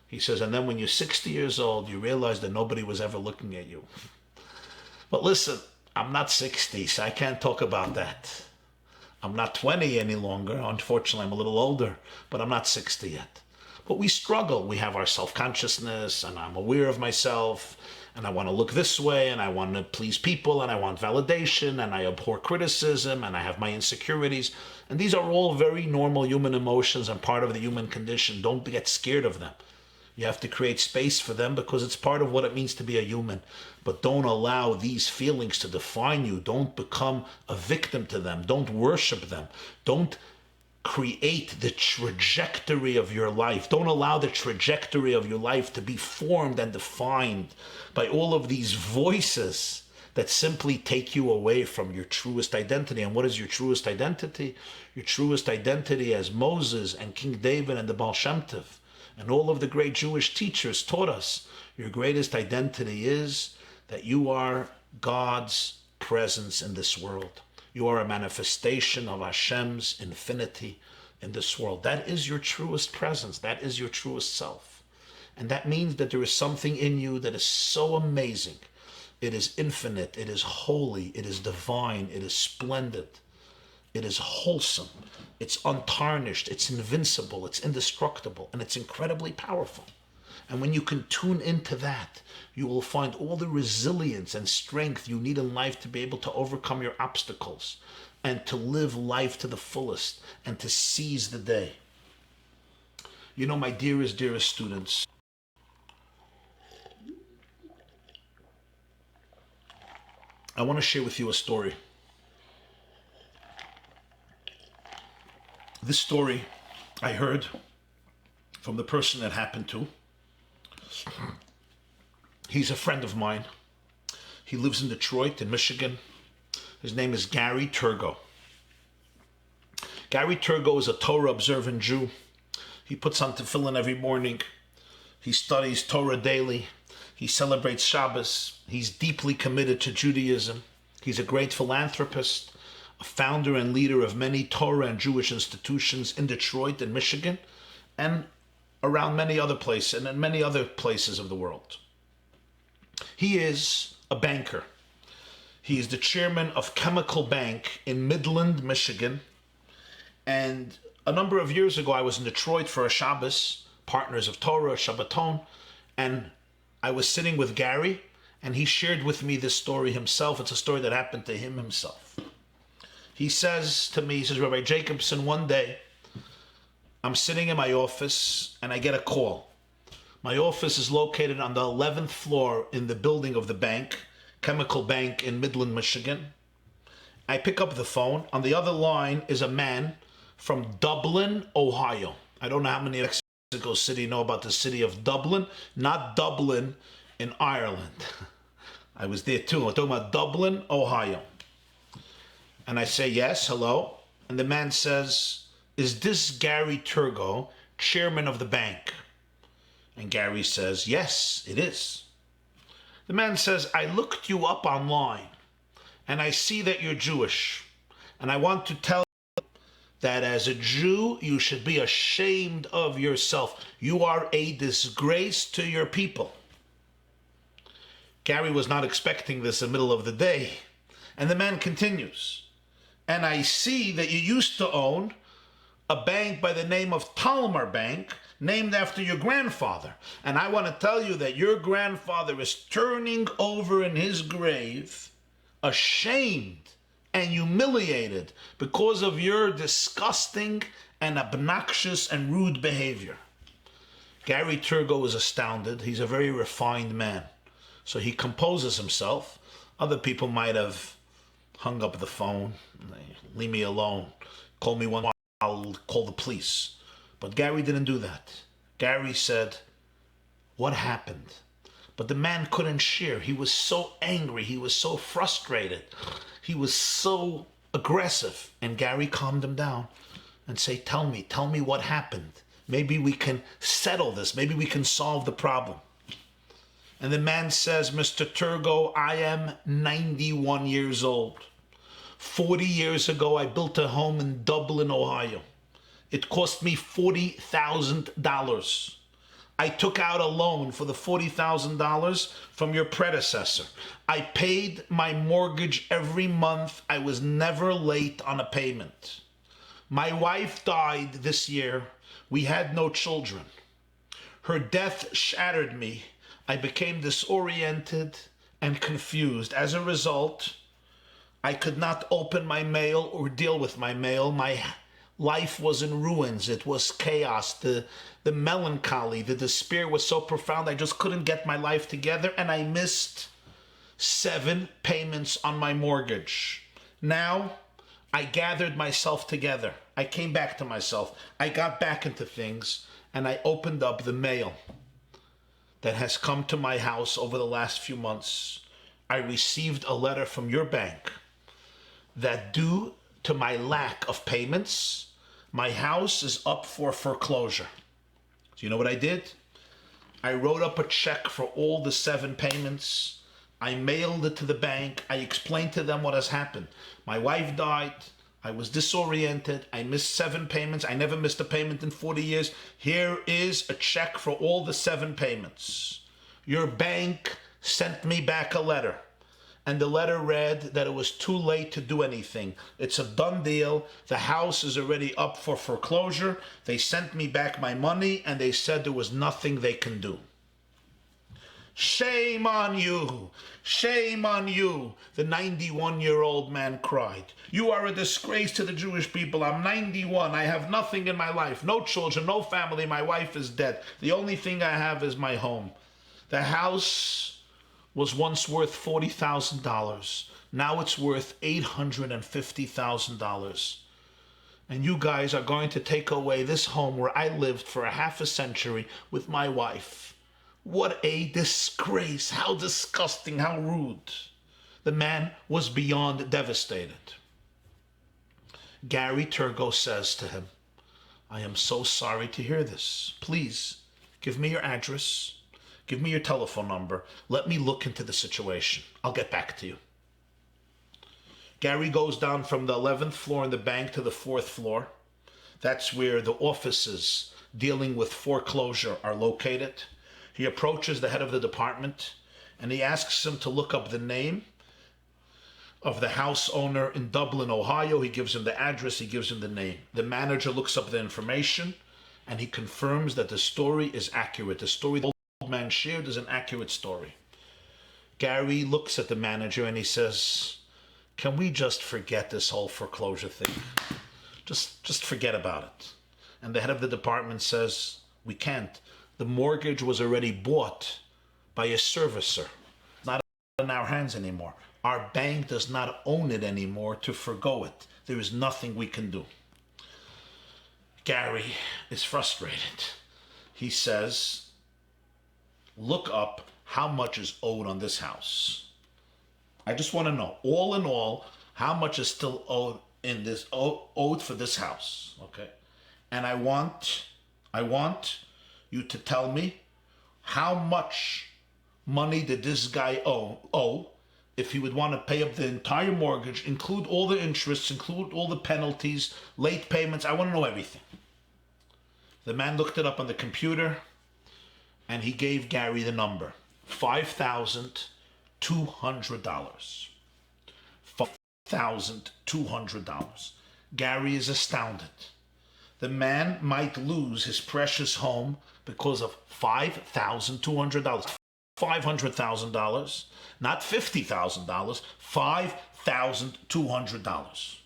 He says, and then when you're 60 years old, you realize that nobody was ever looking at you. But listen, I'm not 60, so I can't talk about that. I'm not 20 any longer. Unfortunately, I'm a little older, but I'm not 60 yet. But we struggle. We have our self-consciousness, and I'm aware of myself, and I want to look this way, and I want to please people, and I want validation, and I abhor criticism, and I have my insecurities. And these are all very normal human emotions and part of the human condition. Don't get scared of them. You have to create space for them because it's part of what it means to be a human. But don't allow these feelings to define you. Don't become a victim to them. Don't worship them. Don't create the trajectory of your life. Don't allow the trajectory of your life to be formed and defined by all of these voices that simply take you away from your truest identity. And what is your truest identity? Your truest identity, as Moses and King David and the Baal Shem Tov and all of the great Jewish teachers taught us, your greatest identity is that you are God's presence in this world. You are a manifestation of Hashem's infinity in this world. That is your truest presence. That is your truest self. And that means that there is something in you that is so amazing. It is infinite, it is holy, it is divine, it is splendid, it is wholesome, it's untarnished, it's invincible, it's indestructible, and it's incredibly powerful. And when you can tune into that, you will find all the resilience and strength you need in life to be able to overcome your obstacles and to live life to the fullest and to seize the day. You know, my dearest students, I want to share with you a story. This story I heard from the person that happened to. He's a friend of mine. He lives in Detroit, in Michigan. His name is Gary Turgo. Gary Turgo is a Torah observant Jew. He puts on tefillin every morning. He studies Torah daily. He celebrates Shabbos. He's deeply committed to Judaism. He's a great philanthropist, a founder and leader of many Torah and Jewish institutions in Detroit and Michigan, and around many other places, and in many other places of the world. He is a banker. He is the chairman of Chemical Bank in Midland, Michigan. And a number of years ago, I was in Detroit for a Shabbos, Partners of Torah, Shabbaton, and I was sitting with Gary, and he shared with me this story himself. It's a story that happened to him himself. He says to me, he says, Rabbi Jacobson, one day, I'm sitting in my office, and I get a call. My office is located on the 11th floor in the building of the bank, Chemical Bank in Midland, Michigan. I pick up the phone. On the other line is a man from Dublin, Ohio. I don't know how many Mexico City know about the city of Dublin, not Dublin in Ireland. I was there too. I'm talking about Dublin, Ohio. And I say, yes, hello. And the man says, is this Gary Turgo, chairman of the bank? And Gary says, yes, it is. The man says, I looked you up online and I see that you're Jewish. And I want to tell you that as a Jew, you should be ashamed of yourself. You are a disgrace to your people. Gary was not expecting this in the middle of the day. And the man continues. And I see that you used to own a bank by the name of Talmar Bank, named after your grandfather. And I want to tell you that your grandfather is turning over in his grave, ashamed and humiliated because of your disgusting and obnoxious and rude behavior. Gary Turgo is astounded. He's a very refined man. So he composes himself. Other people might have hung up the phone. Leave me alone. Call me one, I'll call the police. But Gary didn't do that. Gary said, what happened? But the man couldn't share. He was so angry. He was so frustrated. He was so aggressive. And Gary calmed him down and said, tell me what happened. Maybe we can settle this. Maybe we can solve the problem. And the man says, Mr. Turgo, I am 91 years old. 40 years ago, I built a home in Dublin, Ohio. It cost me $40,000. I took out a loan for the $40,000 from your predecessor. I paid my mortgage every month. I was never late on a payment. My wife died this year. We had no children. Her death shattered me. I became disoriented and confused. As a result, I could not open my mail or deal with my mail. My life was in ruins. It was chaos. The melancholy, the despair was so profound. I just couldn't get my life together, and I missed 7 payments on my mortgage. Now, I gathered myself together. I came back to myself. I got back into things, and I opened up the mail that has come to my house over the last few months. I received a letter from your bank that due to my lack of payments, my house is up for foreclosure. So you know what I did? I wrote up a check for all the 7 payments. I mailed it to the bank. I explained to them what has happened. My wife died. I was disoriented. I missed 7 payments. I never missed a payment in 40 years. Here is a check for all the 7 payments. Your bank sent me back a letter. And the letter read that it was too late to do anything. It's a done deal. The house is already up for foreclosure. They sent me back my money and they said there was nothing they can do. Shame on you! Shame on you! The 91-year-old man cried. You are a disgrace to the Jewish people. I'm 91. I have nothing in my life. No children, no family. My wife is dead. The only thing I have is my home. The house was once worth $40,000. Now it's worth $850,000. And you guys are going to take away this home where I lived for a half a century with my wife. What a disgrace. How disgusting, how rude. The man was beyond devastated. Gary Turgo says to him, I am so sorry to hear this. Please, give me your address. Give me your telephone number. Let me look into the situation. I'll get back to you. Gary goes down from the 11th floor in the bank to the 4th floor. That's where the offices dealing with foreclosure are located. He approaches the head of the department and he asks him to look up the name of the house owner in Dublin, Ohio. He gives him the address, he gives him the name. The manager looks up the information and he confirms that the story is accurate. The story the old man shared is an accurate story. Gary looks at the manager and he says, can we just forget this whole foreclosure thing? Just forget about it. And the head of the department says, we can't. The mortgage was already bought by a servicer. It's not in our hands anymore. Our bank does not own it anymore to forgo it. There is nothing we can do. Gary is frustrated. He says, look up how much is owed on this house. I just want to know, all in all, how much is still owed in this owed for this house, okay? And I want you to tell me how much money did this guy owe if he would want to pay up the entire mortgage, include all the interests, include all the penalties, late payments. I want to know everything. The man looked it up on the computer and he gave Gary the number, $5,200. $5,200. Gary is astounded. The man might lose his precious home because of $5,200. $500,000, not $50,000, $5,200.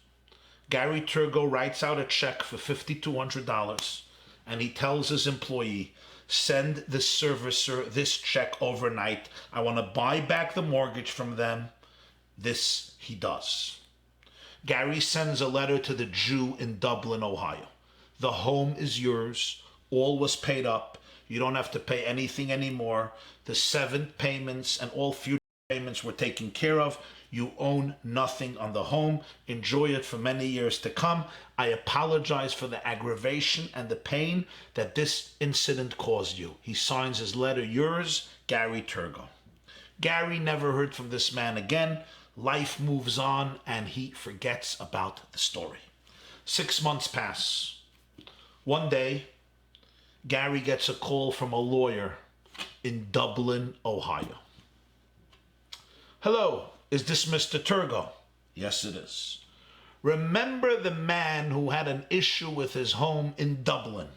Gary Turgo writes out a check for $5,200 and he tells his employee, send the servicer this check overnight. I want to buy back the mortgage from them. This he does. Gary sends a letter to the Jew in Dublin, Ohio. The home is yours. All was paid up. You don't have to pay anything anymore. The 7 payments and all future payments were taken care of. You own nothing on the home. Enjoy it for many years to come. I apologize for the aggravation and the pain that this incident caused you. He signs his letter, yours, Gary Turgo. Gary never heard from this man again. Life moves on and he forgets about the story. 6 months pass. One day, Gary gets a call from a lawyer in Dublin, Ohio. Hello, is this Mr. Turgo? Yes, it is. Remember the man who had an issue with his home in Dublin?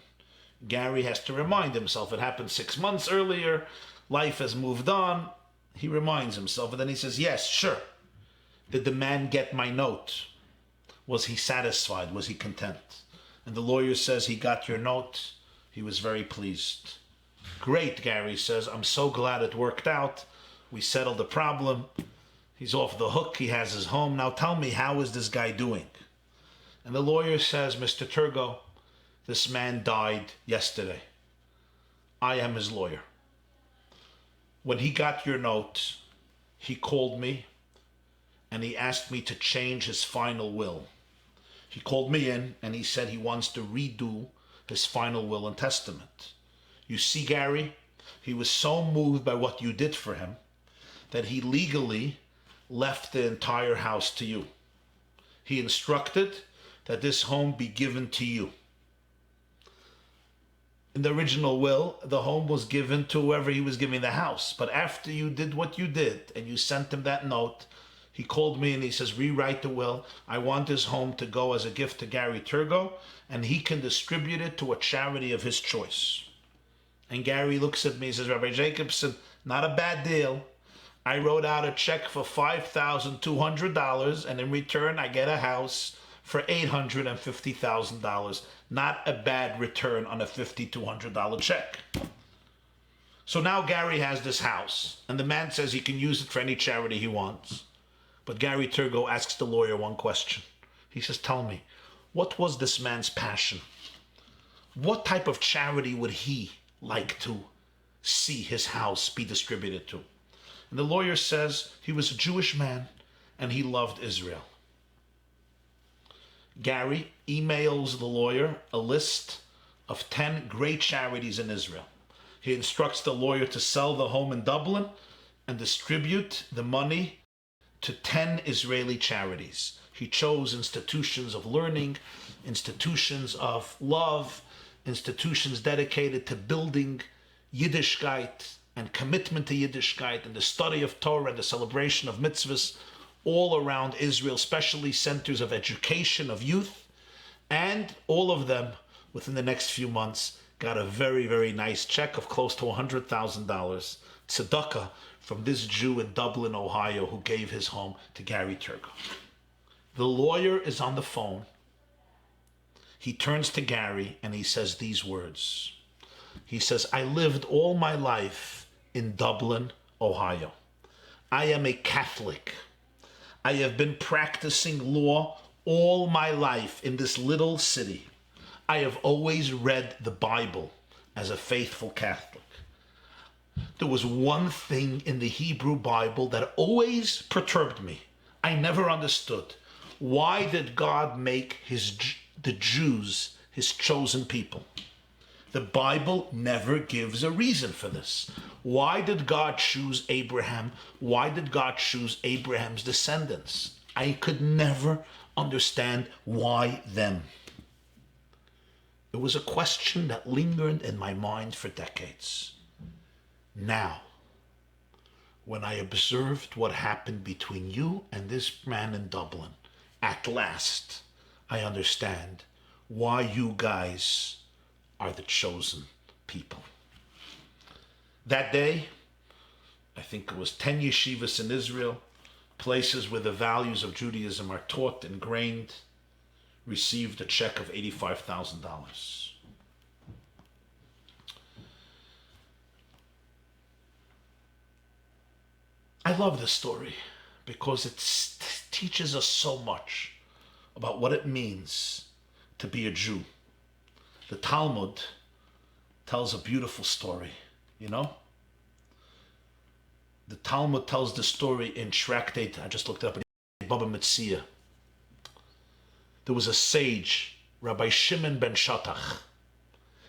Gary has to remind himself. It happened 6 months earlier. Life has moved on. He reminds himself, and then he says, yes, sure. Did the man get my note? Was he satisfied? Was he content? And the lawyer says, he got your note. He was very pleased. Great, Gary says. I'm so glad it worked out. We settled the problem. He's off the hook. He has his home. Now tell me, how is this guy doing? And the lawyer says, Mr. Turgo, this man died yesterday. I am his lawyer. When he got your note, he called me and he asked me to change his final will. He called me in and he said he wants to redo his final will and testament. You see, Gary, he was so moved by what you did for him that he legally left the entire house to you. he instructed that this home be given to you. In the original will, the home was given to whoever he was giving the house. But after you did what you did and you sent him that note, he called me and he says, rewrite the will. I want this home to go as a gift to Gary Turgo, and he can distribute it to a charity of his choice. And Gary looks at me and says, Rabbi Jacobson, not a bad deal. I wrote out a check for $5,200, and in return I get a house for $850,000. Not a bad return on a $5,200 check. So now Gary has this house, and the man says he can use it for any charity he wants. But Gary Turgo asks the lawyer one question. He says, tell me, what was this man's passion? What type of charity would he like to see his house be distributed to? And the lawyer says he was a Jewish man and he loved Israel. Gary emails the lawyer a list of 10 great charities in Israel. He instructs the lawyer to sell the home in Dublin and distribute the money to 10 Israeli charities. He chose institutions of learning, institutions of love, institutions dedicated to building Yiddishkeit and commitment to Yiddishkeit and the study of Torah and the celebration of mitzvahs all around Israel, especially centers of education of youth. And all of them, within the next few months, got a very, very nice check of close to $100,000 tzedakah from this Jew in Dublin, Ohio, who gave his home to Gary Turgo. The lawyer is on the phone. He turns to Gary and he says these words. He says, I lived all my life in Dublin, Ohio. I am a Catholic. I have been practicing law all my life in this little city. I have always read the Bible as a faithful Catholic. There was one thing in the Hebrew Bible that always perturbed me. I never understood. Why did God make the Jews his chosen people? The Bible never gives a reason for this. Why did God choose Abraham? Why did God choose Abraham's descendants? I could never understand why them. It was a question that lingered in my mind for decades. Now, when I observed what happened between you and this man in Dublin, at last I understand why you guys are the chosen people. That day, I think it was 10 yeshivas in Israel, places where the values of Judaism are taught, ingrained, received a check of $85,000. I love this story because it teaches us so much about what it means to be a Jew. The Talmud tells a beautiful story, you know? The Talmud tells the story in Tractate, I just looked it up, in Baba Metzia. There was a sage, Rabbi Shimon ben Shatach.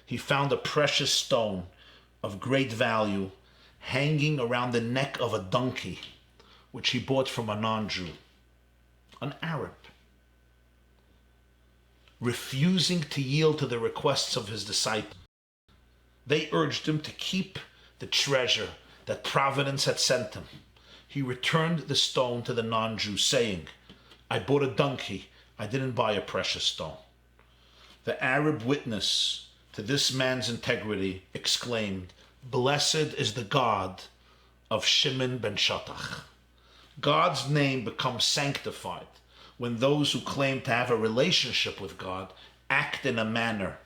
He found a precious stone of great value hanging around the neck of a donkey, which he bought from a non-Jew, an Arab. Refusing to yield to the requests of his disciples, they urged him to keep the treasure that Providence had sent him. He returned the stone to the non-Jew, saying, I bought a donkey, I didn't buy a precious stone. The Arab witness to this man's integrity exclaimed, Blessed is the God of Shimon ben Shatach. God's name becomes sanctified when those who claim to have a relationship with God act in a manner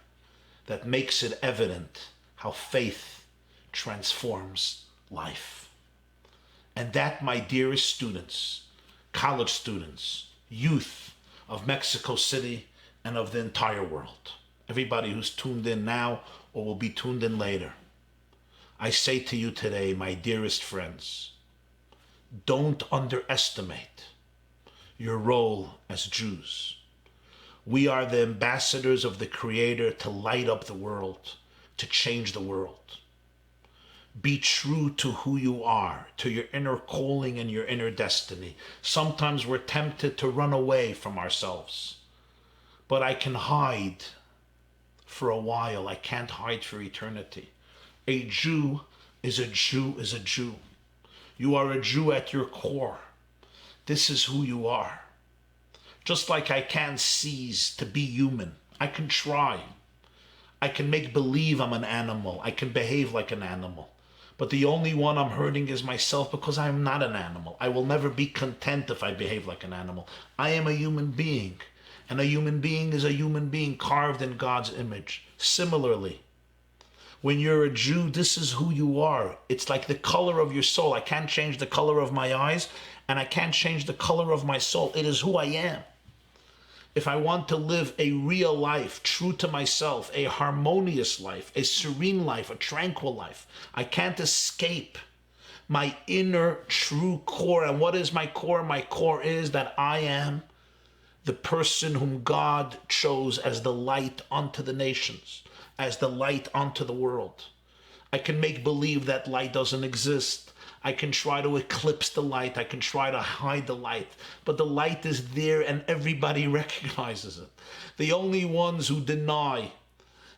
that makes it evident how faith transforms life. And that, my dearest students, college students, youth of Mexico City and of the entire world, everybody who's tuned in now or will be tuned in later, I say to you today, my dearest friends, don't underestimate your role as Jews. We are the ambassadors of the Creator to light up the world, to change the world. Be true to who you are, to your inner calling and your inner destiny. Sometimes we're tempted to run away from ourselves. But I can hide for a while. I can't hide for eternity. A Jew is a Jew is a Jew. You are a Jew at your core. This is who you are. Just like I can't cease to be human. I can try. I can make believe I'm an animal. I can behave like an animal. But the only one I'm hurting is myself, because I'm not an animal. I will never be content if I behave like an animal. I am a human being. And a human being is a human being carved in God's image. Similarly, when you're a Jew, this is who you are. It's like the color of your soul. I can't change the color of my eyes, and I can't change the color of my soul. It is who I am. If I want to live a real life, true to myself, a harmonious life, a serene life, a tranquil life, I can't escape my inner true core. And what is my core? My core is that I am the person whom God chose as the light unto the nations, as the light unto the world. I can make believe that light doesn't exist. I can try to eclipse the light. I can try to hide the light. But the light is there and everybody recognizes it. The only ones who deny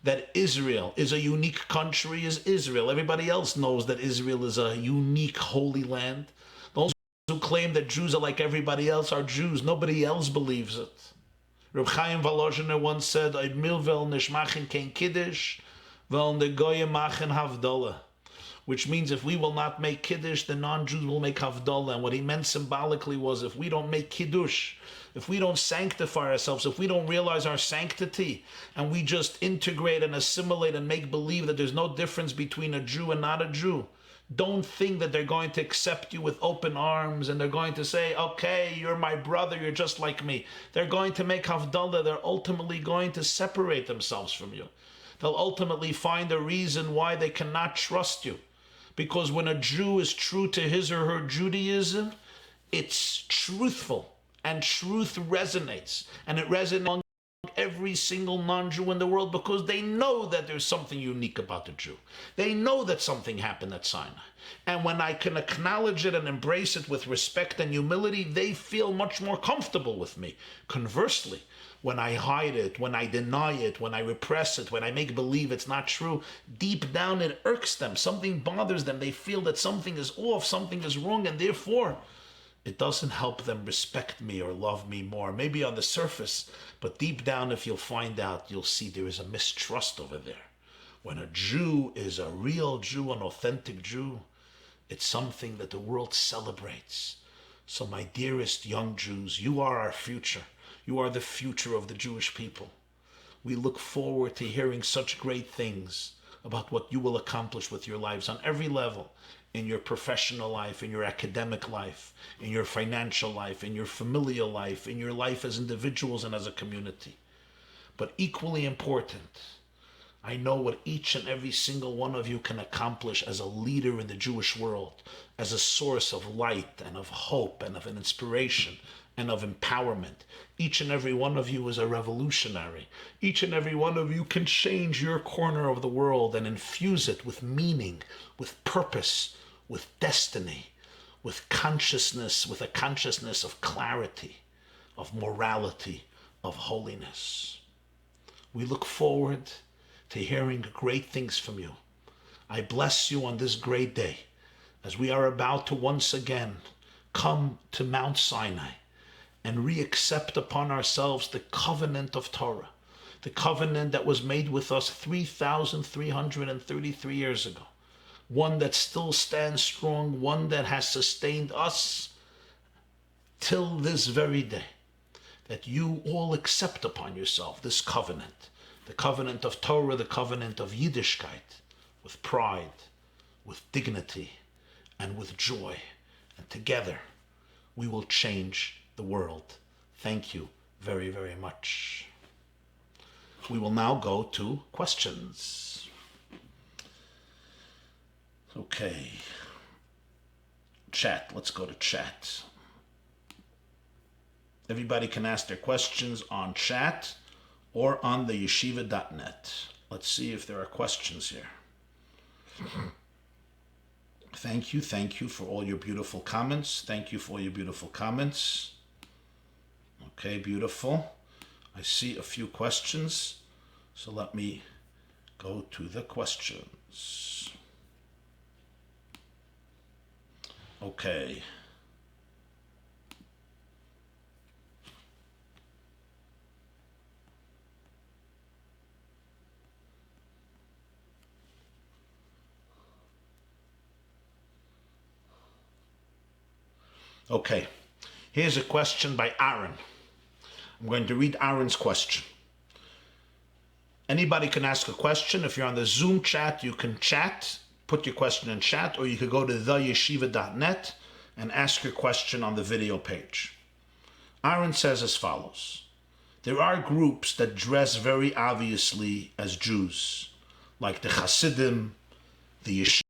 that Israel is a unique country is Israel. Everybody else knows that Israel is a unique holy land. Those who claim that Jews are like everybody else are Jews. Nobody else believes it. Reb Chaim Volozhiner once said, "Milvel nishmachin kein kiddush, vel negoyim machen havdalah." Which means if we will not make Kiddush, the non-Jews will make Havdalah. And what he meant symbolically was, if we don't make Kiddush, if we don't sanctify ourselves, if we don't realize our sanctity, and we just integrate and assimilate and make believe that there's no difference between a Jew and not a Jew, don't think that they're going to accept you with open arms and they're going to say, okay, you're my brother, you're just like me. They're going to make Havdalah. They're ultimately going to separate themselves from you. They'll ultimately find a reason why they cannot trust you. Because when a Jew is true to his or her Judaism, it's truthful, and truth resonates. And it resonates among every single non-Jew in the world, because they know that there's something unique about the Jew. They know that something happened at Sinai. And when I can acknowledge it and embrace it with respect and humility, they feel much more comfortable with me. Conversely, when I hide it, when I deny it, when I repress it, when I make believe it's not true, deep down it irks them. Something bothers them. They feel that something is off, something is wrong, and therefore it doesn't help them respect me or love me more. Maybe on the surface, but deep down, if you'll find out, you'll see there is a mistrust over there. When a Jew is a real Jew, an authentic Jew, it's something that the world celebrates. So my dearest young Jews, you are our future. You are the future of the Jewish people. We look forward to hearing such great things about what you will accomplish with your lives on every level, in your professional life, in your academic life, in your financial life, in your familial life, in your life as individuals and as a community. But equally important, I know what each and every single one of you can accomplish as a leader in the Jewish world, as a source of light and of hope and of an inspiration and of empowerment. Each and every one of you is a revolutionary. Each and every one of you can change your corner of the world and infuse it with meaning, with purpose, with destiny, with consciousness, with a consciousness of clarity, of morality, of holiness. We look forward to hearing great things from you. I bless you on this great day as we are about to once again come to Mount Sinai and re-accept upon ourselves the covenant of Torah, the covenant that was made with us 3,333 years ago, one that still stands strong, one that has sustained us till this very day, that you all accept upon yourself this covenant, the covenant of Torah, the covenant of Yiddishkeit, with pride, with dignity, and with joy. And together we will change the world. Thank you very, very much. We will now go to questions. Okay. Chat. Let's go to chat. Everybody can ask their questions on chat or on the yeshiva.net. Let's see if there are questions here. Thank you for all your beautiful comments. Thank you for all your beautiful comments. Okay, beautiful. I see a few questions, so let me go to the questions. Okay. Okay, here's a question by Aaron. I'm going to read Aaron's question. Anybody can ask a question. If you're on the Zoom chat, you can chat, put your question in chat, or you could go to theyeshiva.net and ask your question on the video page. Aaron says as follows. There are groups that dress very obviously as Jews, like the Hasidim, the Yeshiva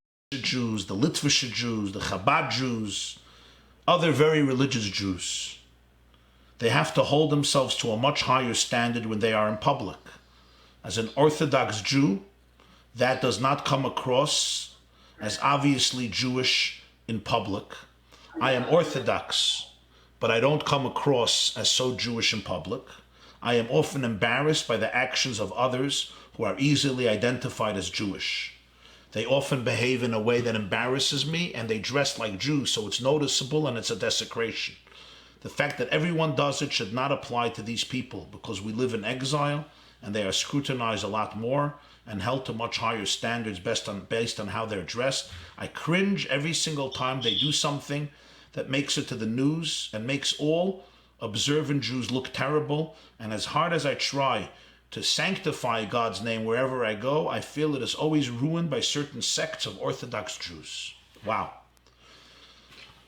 Jews, the Litvish Jews, the Chabad Jews, other very religious Jews. They have to hold themselves to a much higher standard when they are in public. As an Orthodox Jew, that does not come across as obviously Jewish in public. I am Orthodox, but I don't come across as so Jewish in public. I am often embarrassed by the actions of others who are easily identified as Jewish. They often behave in a way that embarrasses me, and they dress like Jews, so it's noticeable and it's a desecration. The fact that everyone does it should not apply to these people, because we live in exile and they are scrutinized a lot more and held to much higher standards based on how they're dressed. I cringe every single time they do something that makes it to the news and makes all observant Jews look terrible. And as hard as I try to sanctify God's name wherever I go, I feel it is always ruined by certain sects of Orthodox Jews. Wow.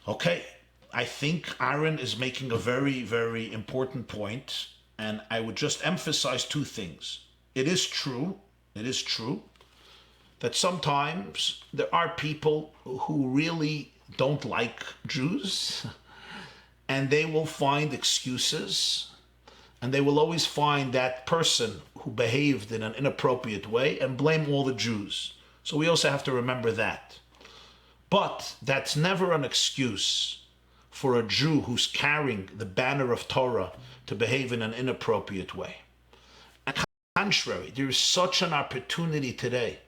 Okay, I think Aaron is making a very, very important point, and I would just emphasize two things. It is true that sometimes there are people who really don't like Jews, and they will find excuses, and they will always find that person who behaved in an inappropriate way and blame all the Jews. So we also have to remember that. But that's never an excuse for a Jew who's carrying the banner of Torah to behave in an inappropriate way. On the contrary, there is such an opportunity today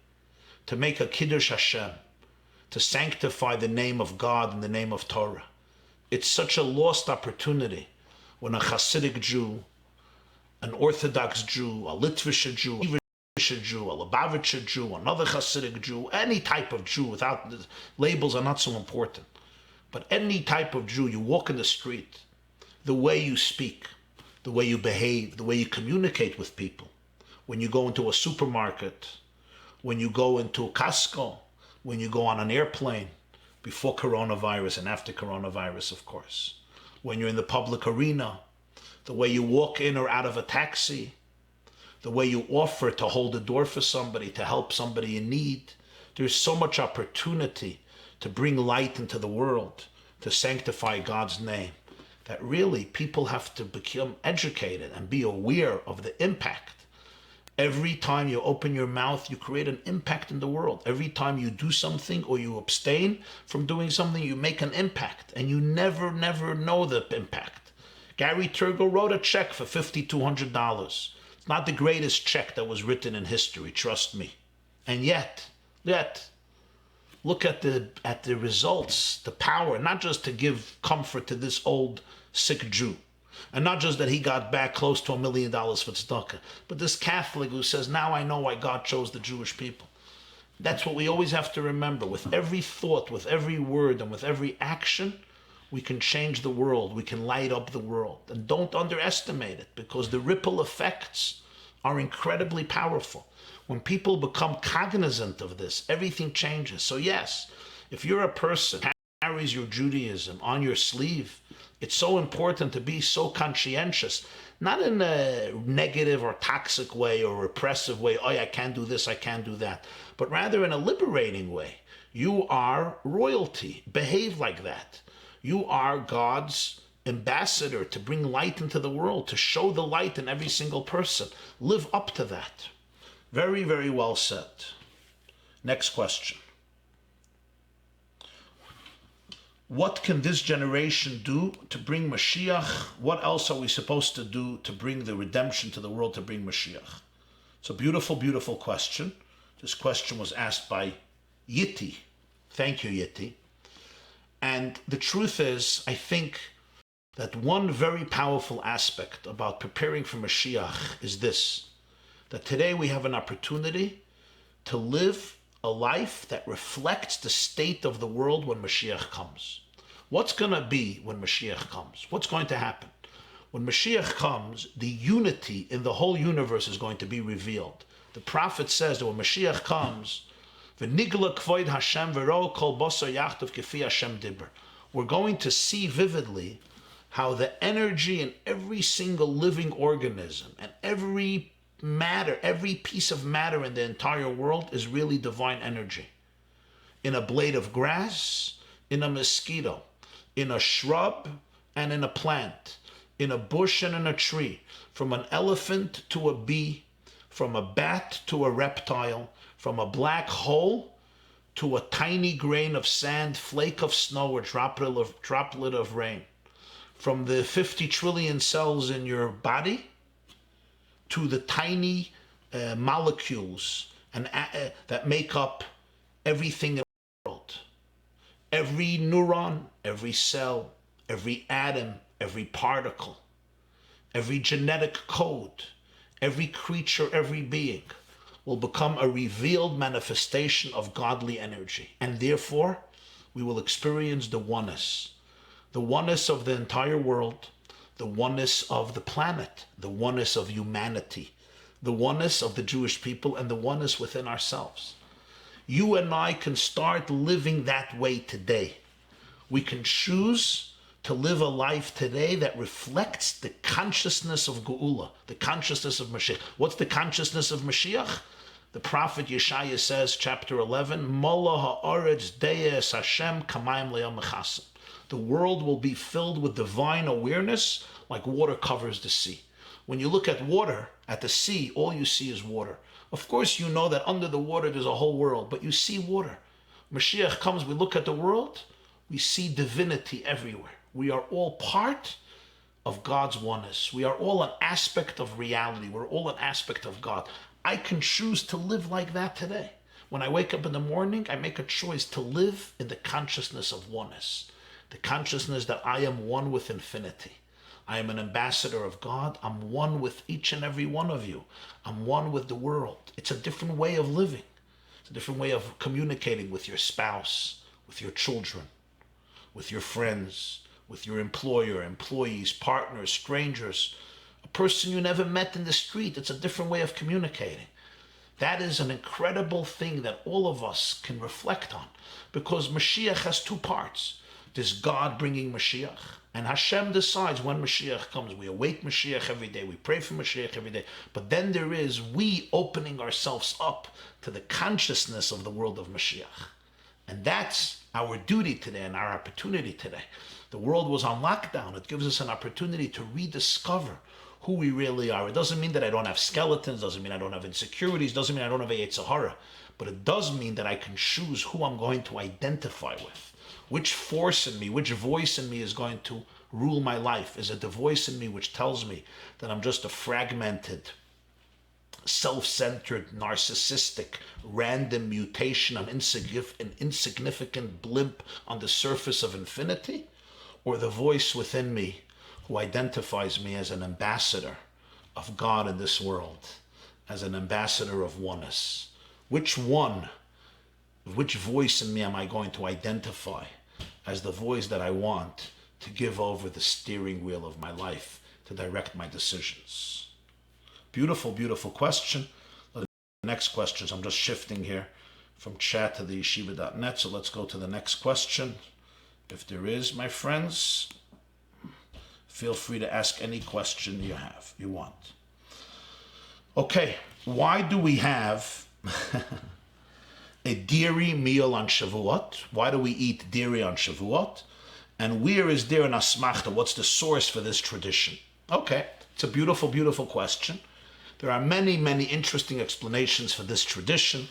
to make a Kiddush Hashem, to sanctify the name of God and the name of Torah. It's such a lost opportunity when a Hasidic Jew, an Orthodox Jew, a Litvish Jew, a Jew, a Lubavitcher Jew, another Hasidic Jew, any type of Jew, without labels are not so important. But any type of Jew, you walk in the street, the way you speak, the way you behave, the way you communicate with people, when you go into a supermarket, when you go into a Costco, when you go on an airplane, before coronavirus and after coronavirus, of course, when you're in the public arena, the way you walk in or out of a taxi, the way you offer to hold the door for somebody, to help somebody in need. There's so much opportunity to bring light into the world, to sanctify God's name, that really people have to become educated and be aware of the impact. Every time you open your mouth, you create an impact in the world. Every time you do something or you abstain from doing something, you make an impact, and you never know the impact. Gary Turgle wrote a check for $5,200. It's not the greatest check that was written in history, trust me. And yet, look at the results, the power, not just to give comfort to this old sick Jew, and not just that he got back close to $1 million for tzedakah, but this Catholic who says, now I know why God chose the Jewish people. That's what we always have to remember. With every thought, with every word, and with every action, we can change the world. We can light up the world. And don't underestimate it, because the ripple effects are incredibly powerful. When people become cognizant of this, everything changes. So yes, if you're a person who carries your Judaism on your sleeve, it's so important to be so conscientious, not in a negative or toxic way or repressive way, oh, I can't do this, I can't do that, but rather in a liberating way. You are royalty. Behave like that. You are God's ambassador to bring light into the world, to show the light in every single person. Live up to that. Very, very well said. Next question. What can this generation do to bring Mashiach? What else are we supposed to do to bring the redemption to the world, to bring Mashiach? It's a beautiful, beautiful question. This question was asked by Yitti. Thank you, Yitti. And the truth is, I think that one very powerful aspect about preparing for Mashiach is this, that today we have an opportunity to live a life that reflects the state of the world when Mashiach comes. What's going to be when Mashiach comes? What's going to happen? When Mashiach comes, the unity in the whole universe is going to be revealed. The prophet says that when Mashiach comes, V'nigla kvoid Hashem v'ro kol basar yachtav kefi Hashem dibur. We're going to see vividly how the energy in every single living organism and every matter, every piece of matter in the entire world is really divine energy. In a blade of grass, in a mosquito, in a shrub and in a plant, in a bush and in a tree, from an elephant to a bee, from a bat to a reptile, from a black hole to a tiny grain of sand, flake of snow, or droplet of rain, from the 50 trillion cells in your body to the tiny molecules that make up everything in the world. Every neuron, every cell, every atom, every particle, every genetic code, every creature, every being will become a revealed manifestation of godly energy. And therefore, we will experience the oneness of the entire world, the oneness of the planet, the oneness of humanity, the oneness of the Jewish people, and the oneness within ourselves. You and I can start living that way today. We can choose to live a life today that reflects the consciousness of Geula, the consciousness of Mashiach. What's the consciousness of Mashiach? The prophet Yeshaya says, chapter 11, Mola ha'aretz deyes Hashem kamayim le'yom mechasim. The world will be filled with divine awareness like water covers the sea. When you look at water, at the sea, all you see is water. Of course, you know that under the water there's a whole world, but you see water. Mashiach comes, we look at the world, we see divinity everywhere. We are all part of God's oneness. We are all an aspect of reality. We're all an aspect of God. I can choose to live like that today. When I wake up in the morning, I make a choice to live in the consciousness of oneness. The consciousness that I am one with infinity. I am an ambassador of God. I'm one with each and every one of you. I'm one with the world. It's a different way of living. It's a different way of communicating with your spouse, with your children, with your friends, with your employer, employees, partners, strangers, a person you never met in the street. It's a different way of communicating. That is an incredible thing that all of us can reflect on, because Mashiach has two parts. There's God bringing Mashiach, and Hashem decides when Mashiach comes. We await Mashiach every day. We pray for Mashiach every day. But then there is we opening ourselves up to the consciousness of the world of Mashiach. And that's our duty today and our opportunity today. The world was on lockdown. It gives us an opportunity to rediscover who we really are. It doesn't mean that I don't have skeletons, doesn't mean I don't have insecurities, doesn't mean I don't have a Yetzer Hara, but it does mean that I can choose who I'm going to identify with. Which force in me, which voice in me is going to rule my life? Is it the voice in me which tells me that I'm just a fragmented, self-centered, narcissistic, random mutation, an insignificant blimp on the surface of infinity? Or the voice within me who identifies me as an ambassador of God in this world, as an ambassador of oneness? Which voice in me am I going to identify as the voice that I want to give over the steering wheel of my life, to direct my decisions? Beautiful, beautiful question. The next questions, I'm just shifting here from chat to the yeshiva.net, so let's go to the next question. If there is, my friends, feel free to ask any question you want. Okay, why do we have a dairy meal on Shavuot? Why do we eat dairy on Shavuot? And where is there an asmachta? What's the source for this tradition? Okay, it's a beautiful, beautiful question. There are many, many interesting explanations for this tradition.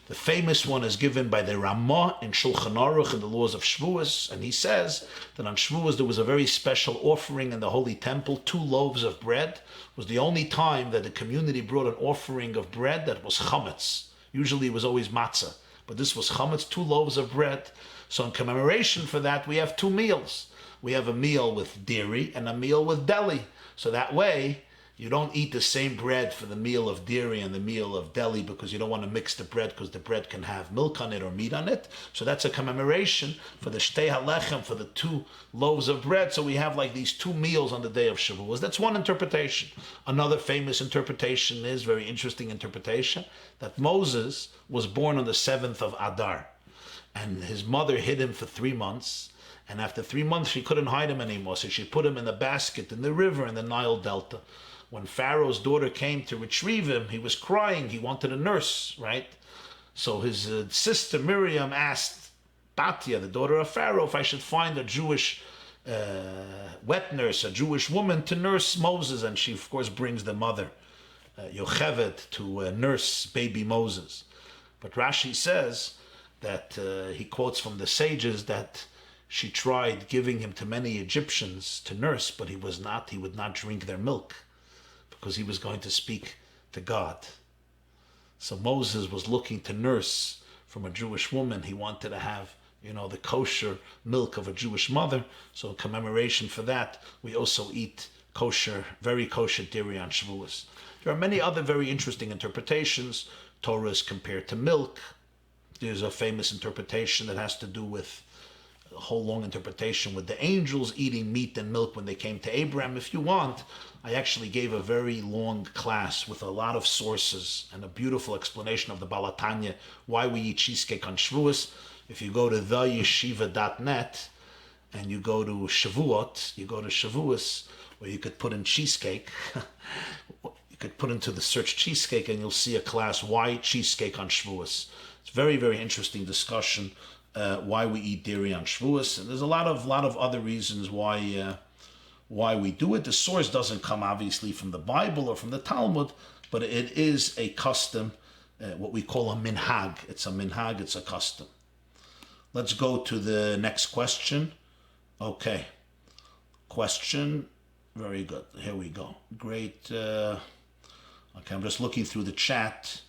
The famous one is given by the Ramah in Shulchan Aruch in the laws of Shavuos, and he says that on Shavuos there was a very special offering in the Holy Temple. 2 loaves of bread was the only time that the community brought an offering of bread that was chametz. Usually it was always matzah, but this was chametz, 2 loaves of bread. So in commemoration for that, we have 2 meals. We have a meal with dairy and a meal with deli. So that way, you don't eat the same bread for the meal of dairy and the meal of deli because you don't want to mix the bread because the bread can have milk on it or meat on it. So that's a commemoration for the shtei halechem, for the 2 loaves of bread. So we have like these 2 meals on the day of Shavuos. That's one interpretation. Another famous interpretation is, very interesting interpretation, that Moses was born on the 7th of Adar. And his mother hid him for 3 months. And after 3 months, she couldn't hide him anymore. So she put him in a basket in the river in the Nile Delta. When Pharaoh's daughter came to retrieve him, he was crying. He wanted a nurse, right? So his sister Miriam asked Batya, the daughter of Pharaoh, if I should find a Jewish wet nurse, a Jewish woman to nurse Moses. And she, of course, brings the mother, Yocheved, to nurse baby Moses. But Rashi says that he quotes from the sages that she tried giving him to many Egyptians to nurse, but he would not drink their milk because he was going to speak to God. So Moses was looking to nurse from a Jewish woman. He wanted to have, the kosher milk of a Jewish mother. So in commemoration for that, we also eat kosher, very kosher dairy on Shavuos. There are many other very interesting interpretations. Torah is compared to milk. There's a famous interpretation that has to do with a whole long interpretation with the angels eating meat and milk when they came to Abraham. If you want, I actually gave a very long class with a lot of sources and a beautiful explanation of the Balatanya, why we eat cheesecake on Shavuos. If you go to theyeshiva.net and you go to Shavuot, you go to Shavuos, where you could put in cheesecake, you could put into the search cheesecake and you'll see a class, why cheesecake on Shavuos. It's very, very interesting discussion. Why we eat dairy on Shavuos, and there's a lot of other reasons why we do it. The source doesn't come obviously from the Bible or from the Talmud, but it is a custom, what we call a minhag. It's a minhag, it's a custom. Let's go to the next question. Okay, question, very good. Here we go. Great. Okay, I'm just looking through the chat.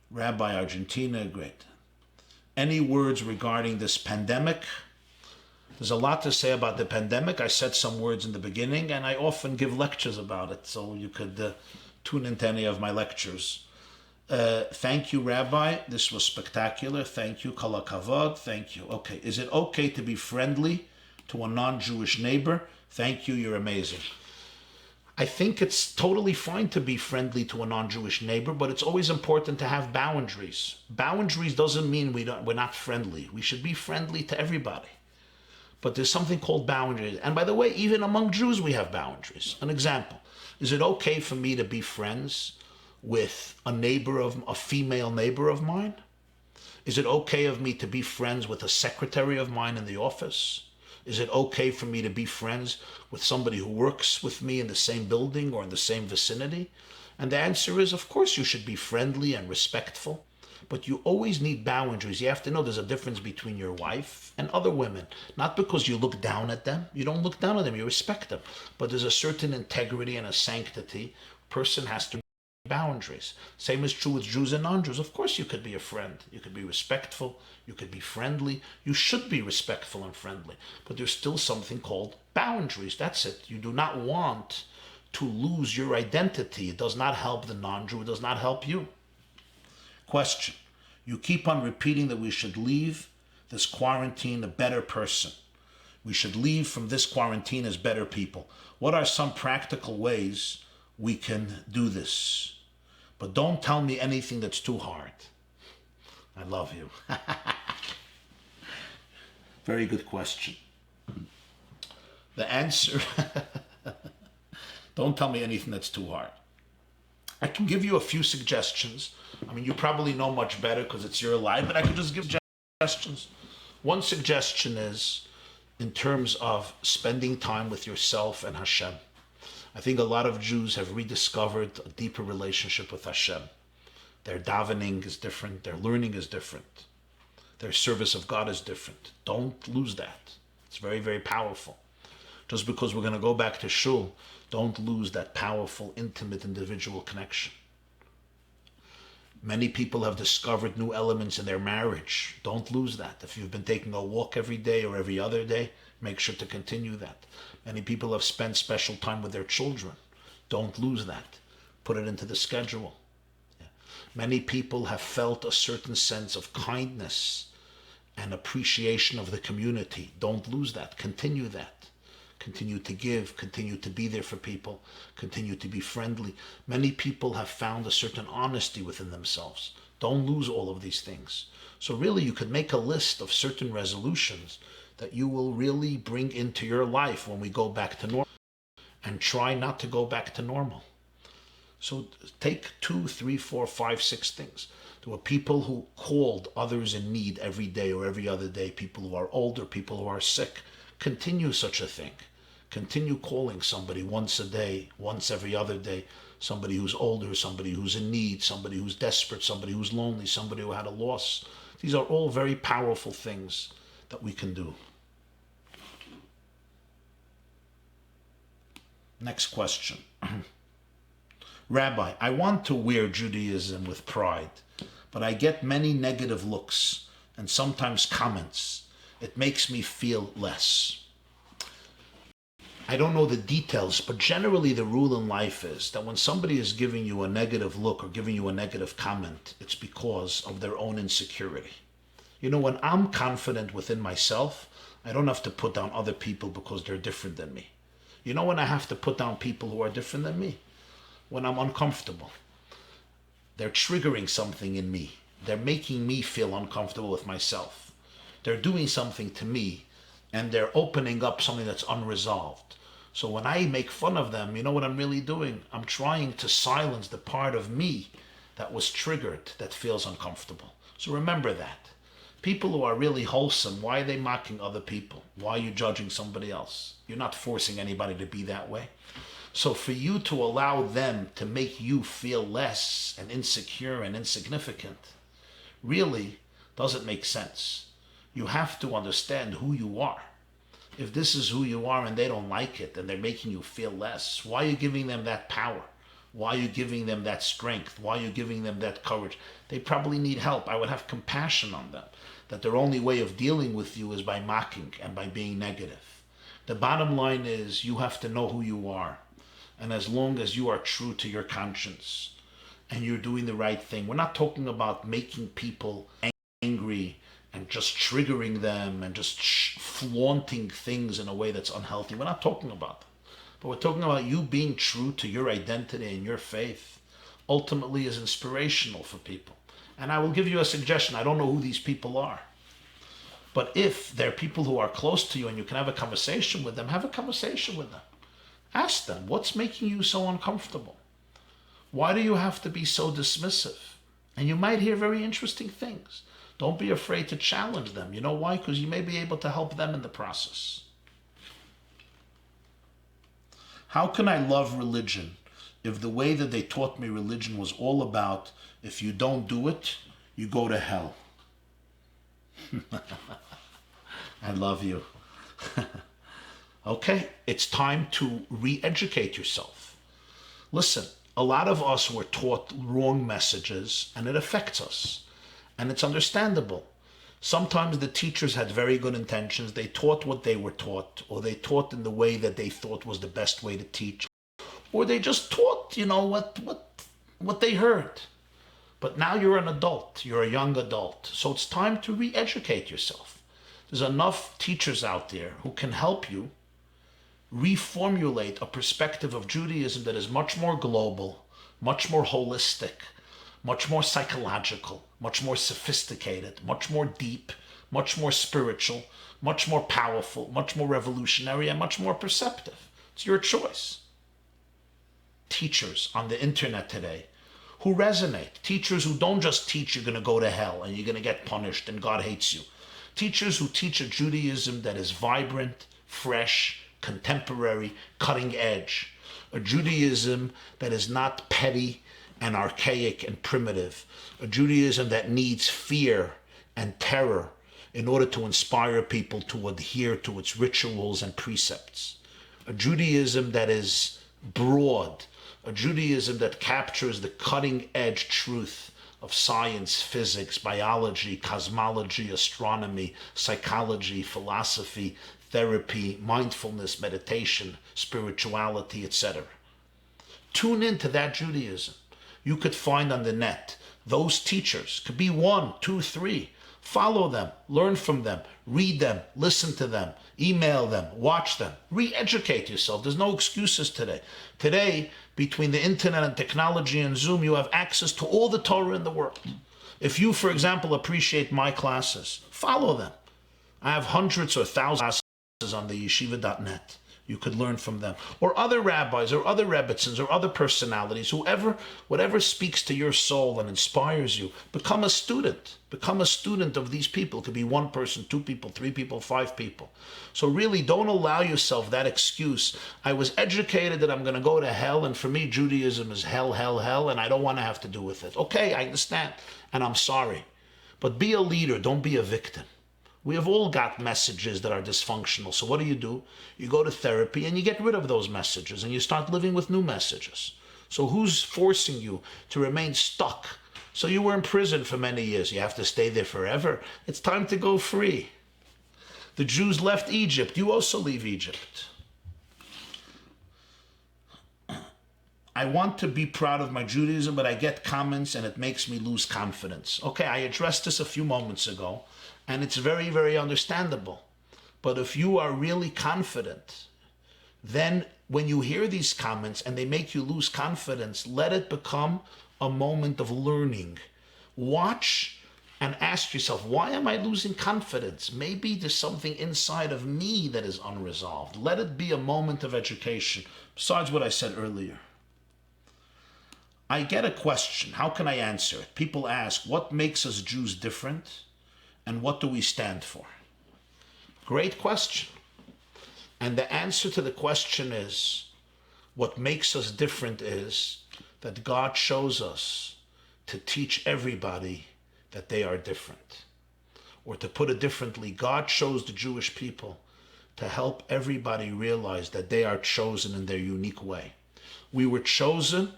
Rabbi Argentina, great. Any words regarding this pandemic? There's a lot to say about the pandemic. I said some words in the beginning, and I often give lectures about it, so you could tune into any of my lectures. Thank you, Rabbi. This was spectacular. Thank you. Kol hakavod. Thank you. Okay, is it okay to be friendly to a non-Jewish neighbor? Thank you. You're amazing. I think it's totally fine to be friendly to a non-Jewish neighbor, but it's always important to have boundaries. Boundaries doesn't mean we're not friendly. We should be friendly to everybody. But there's something called boundaries. And by the way, even among Jews, we have boundaries. An example, is it okay for me to be friends with a female neighbor of mine? Is it okay of me to be friends with a secretary of mine in the office? Is it okay for me to be friends with somebody who works with me in the same building or in the same vicinity? And the answer is, of course, you should be friendly and respectful, but you always need boundaries. You have to know there's a difference between your wife and other women. Not because you look down at them. You don't look down at them. You respect them. But there's a certain integrity and a sanctity. A person has to boundaries. Same is true with Jews and non-Jews. Of course you could be a friend. You could be respectful. You could be friendly. You should be respectful and friendly. But there's still something called boundaries. That's it. You do not want to lose your identity. It does not help the non-Jew. It does not help you. Question. You keep on repeating that we should leave this quarantine a better person. We should leave from this quarantine as better people. What are some practical ways we can do this? But don't tell me anything that's too hard. I love you. Very good question. The answer, don't tell me anything that's too hard. I can give you a few suggestions. I mean, you probably know much better because it's your life, but I could just give suggestions. One suggestion is in terms of spending time with yourself and Hashem. I think a lot of Jews have rediscovered a deeper relationship with Hashem. Their davening is different. Their learning is different. Their service of God is different. Don't lose that. It's very, very powerful. Just because we're going to go back to shul, don't lose that powerful, intimate, individual connection. Many people have discovered new elements in their marriage. Don't lose that. If you've been taking a walk every day or every other day, make sure to continue that. Many people have spent special time with their children. Don't lose that. Put it into the schedule. Yeah. Many people have felt a certain sense of kindness and appreciation of the community. Don't lose that. Continue that. Continue to give, continue to be there for people, continue to be friendly. Many people have found a certain honesty within themselves. Don't lose all of these things. So really you could make a list of certain resolutions that you will really bring into your life when we go back to normal, and try not to go back to normal. So take 2, 3, 4, 5, 6 things. There were people who called others in need every day or every other day, people who are older, people who are sick. Continue such a thing. Continue calling somebody once a day, once every other day, somebody who's older, somebody who's in need, somebody who's desperate, somebody who's lonely, somebody who had a loss. These are all very powerful things that we can do. Next question. Rabbi, I want to wear Judaism with pride, but I get many negative looks and sometimes comments. It makes me feel less. I don't know the details, but generally the rule in life is that when somebody is giving you a negative look or giving you a negative comment, it's because of their own insecurity. You know, when I'm confident within myself, I don't have to put down other people because they're different than me. You know when I have to put down people who are different than me? When I'm uncomfortable. They're triggering something in me. They're making me feel uncomfortable with myself. They're doing something to me, and they're opening up something that's unresolved. So when I make fun of them, you know what I'm really doing? I'm trying to silence the part of me that was triggered, that feels uncomfortable. So remember that. People who are really wholesome, why are they mocking other people? Why are you judging somebody else? You're not forcing anybody to be that way. So for you to allow them to make you feel less and insecure and insignificant really doesn't make sense. You have to understand who you are. If this is who you are and they don't like it and they're making you feel less, why are you giving them that power? Why are you giving them that strength? Why are you giving them that courage? They probably need help. I would have compassion on them, that their only way of dealing with you is by mocking and by being negative. The bottom line is you have to know who you are. And as long as you are true to your conscience and you're doing the right thing, we're not talking about making people angry and just triggering them and just flaunting things in a way that's unhealthy. We're not talking about that. But we're talking about you being true to your identity and your faith ultimately is inspirational for people. And I will give you a suggestion. I don't know who these people are. But if they're people who are close to you and you can have a conversation with them, have a conversation with them. Ask them, what's making you so uncomfortable? Why do you have to be so dismissive? And you might hear very interesting things. Don't be afraid to challenge them. You know why? Because you may be able to help them in the process. How can I love religion if the way that they taught me religion was all about if you don't do it, you go to hell? I love you. Okay, it's time to re-educate yourself. Listen, a lot of us were taught wrong messages and it affects us. And it's understandable. Sometimes the teachers had very good intentions. They taught what they were taught, or they taught in the way that they thought was the best way to teach. Or they just taught, what they heard. But now you're an adult, you're a young adult. So it's time to re-educate yourself. There's enough teachers out there who can help you reformulate a perspective of Judaism that is much more global, much more holistic, much more psychological, much more sophisticated, much more deep, much more spiritual, much more powerful, much more revolutionary, and much more perceptive. It's your choice. Teachers on the internet today who resonate. Teachers who don't just teach you're going to go to hell and you're going to get punished and God hates you. Teachers who teach a Judaism that is vibrant, fresh, contemporary, cutting edge. A Judaism that is not petty and archaic and primitive, a Judaism that needs fear and terror in order to inspire people to adhere to its rituals and precepts, a Judaism that is broad, a Judaism that captures the cutting edge truth of science, physics, biology, cosmology, astronomy, psychology, philosophy, therapy, mindfulness, meditation, spirituality, etc. Tune into that Judaism. You could find on the net those teachers, could be 1, 2, 3. Follow them, learn from them, read them, listen to them, email them, watch them, re-educate yourself. There's no excuses today. Today, between the internet and technology and Zoom, you have access to all the Torah in the world. If you, for example, appreciate my classes, follow them. I have hundreds or thousands of classes on the yeshiva.net. You could learn from them. Or other rabbis, or other rebbitzins, or other personalities, whatever speaks to your soul and inspires you, become a student. Become a student of these people. It could be 1 person, 2 people, 3 people, 5 people. So really, don't allow yourself that excuse. I was educated that I'm going to go to hell, and for me, Judaism is hell, hell, hell, and I don't want to have to do with it. Okay, I understand, and I'm sorry. But be a leader, don't be a victim. We have all got messages that are dysfunctional. So what do? You go to therapy and you get rid of those messages and you start living with new messages. So who's forcing you to remain stuck? So you were in prison for many years. You have to stay there forever. It's time to go free. The Jews left Egypt. You also leave Egypt. I want to be proud of my Judaism, but I get comments and it makes me lose confidence. Okay, I addressed this a few moments ago. And it's very, very understandable. But if you are really confident, then when you hear these comments and they make you lose confidence, let it become a moment of learning. Watch and ask yourself, why am I losing confidence? Maybe there's something inside of me that is unresolved. Let it be a moment of education. Besides what I said earlier. I get a question. How can I answer it? People ask, what makes us Jews different? And what do we stand for? Great question. And the answer to the question is, what makes us different is that God shows us to teach everybody that they are different. Or to put it differently, God chose the Jewish people to help everybody realize that they are chosen in their unique way. We were chosen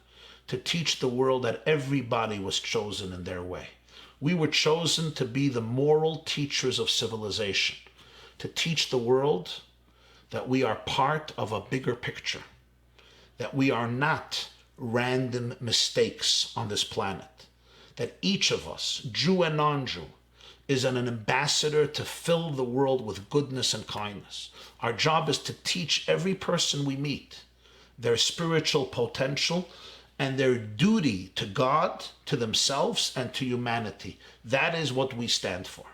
to teach the world that everybody was chosen in their way. We were chosen to be the moral teachers of civilization, to teach the world that we are part of a bigger picture, that we are not random mistakes on this planet, that each of us, Jew and non-Jew, is an ambassador to fill the world with goodness and kindness. Our job is to teach every person we meet their spiritual potential and their duty to God, to themselves, and to humanity. That is what we stand for.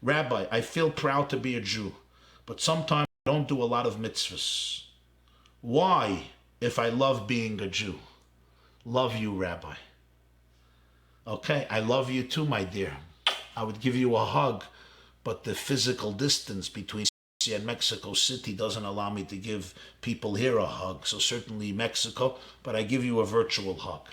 Rabbi, I feel proud to be a Jew, but sometimes I don't do a lot of mitzvahs. Why, if I love being a Jew? Love you, Rabbi. Okay, I love you too, my dear. I would give you a hug, but the physical distance between and Mexico City doesn't allow me to give people here a hug. So certainly Mexico, but I give you a virtual hug.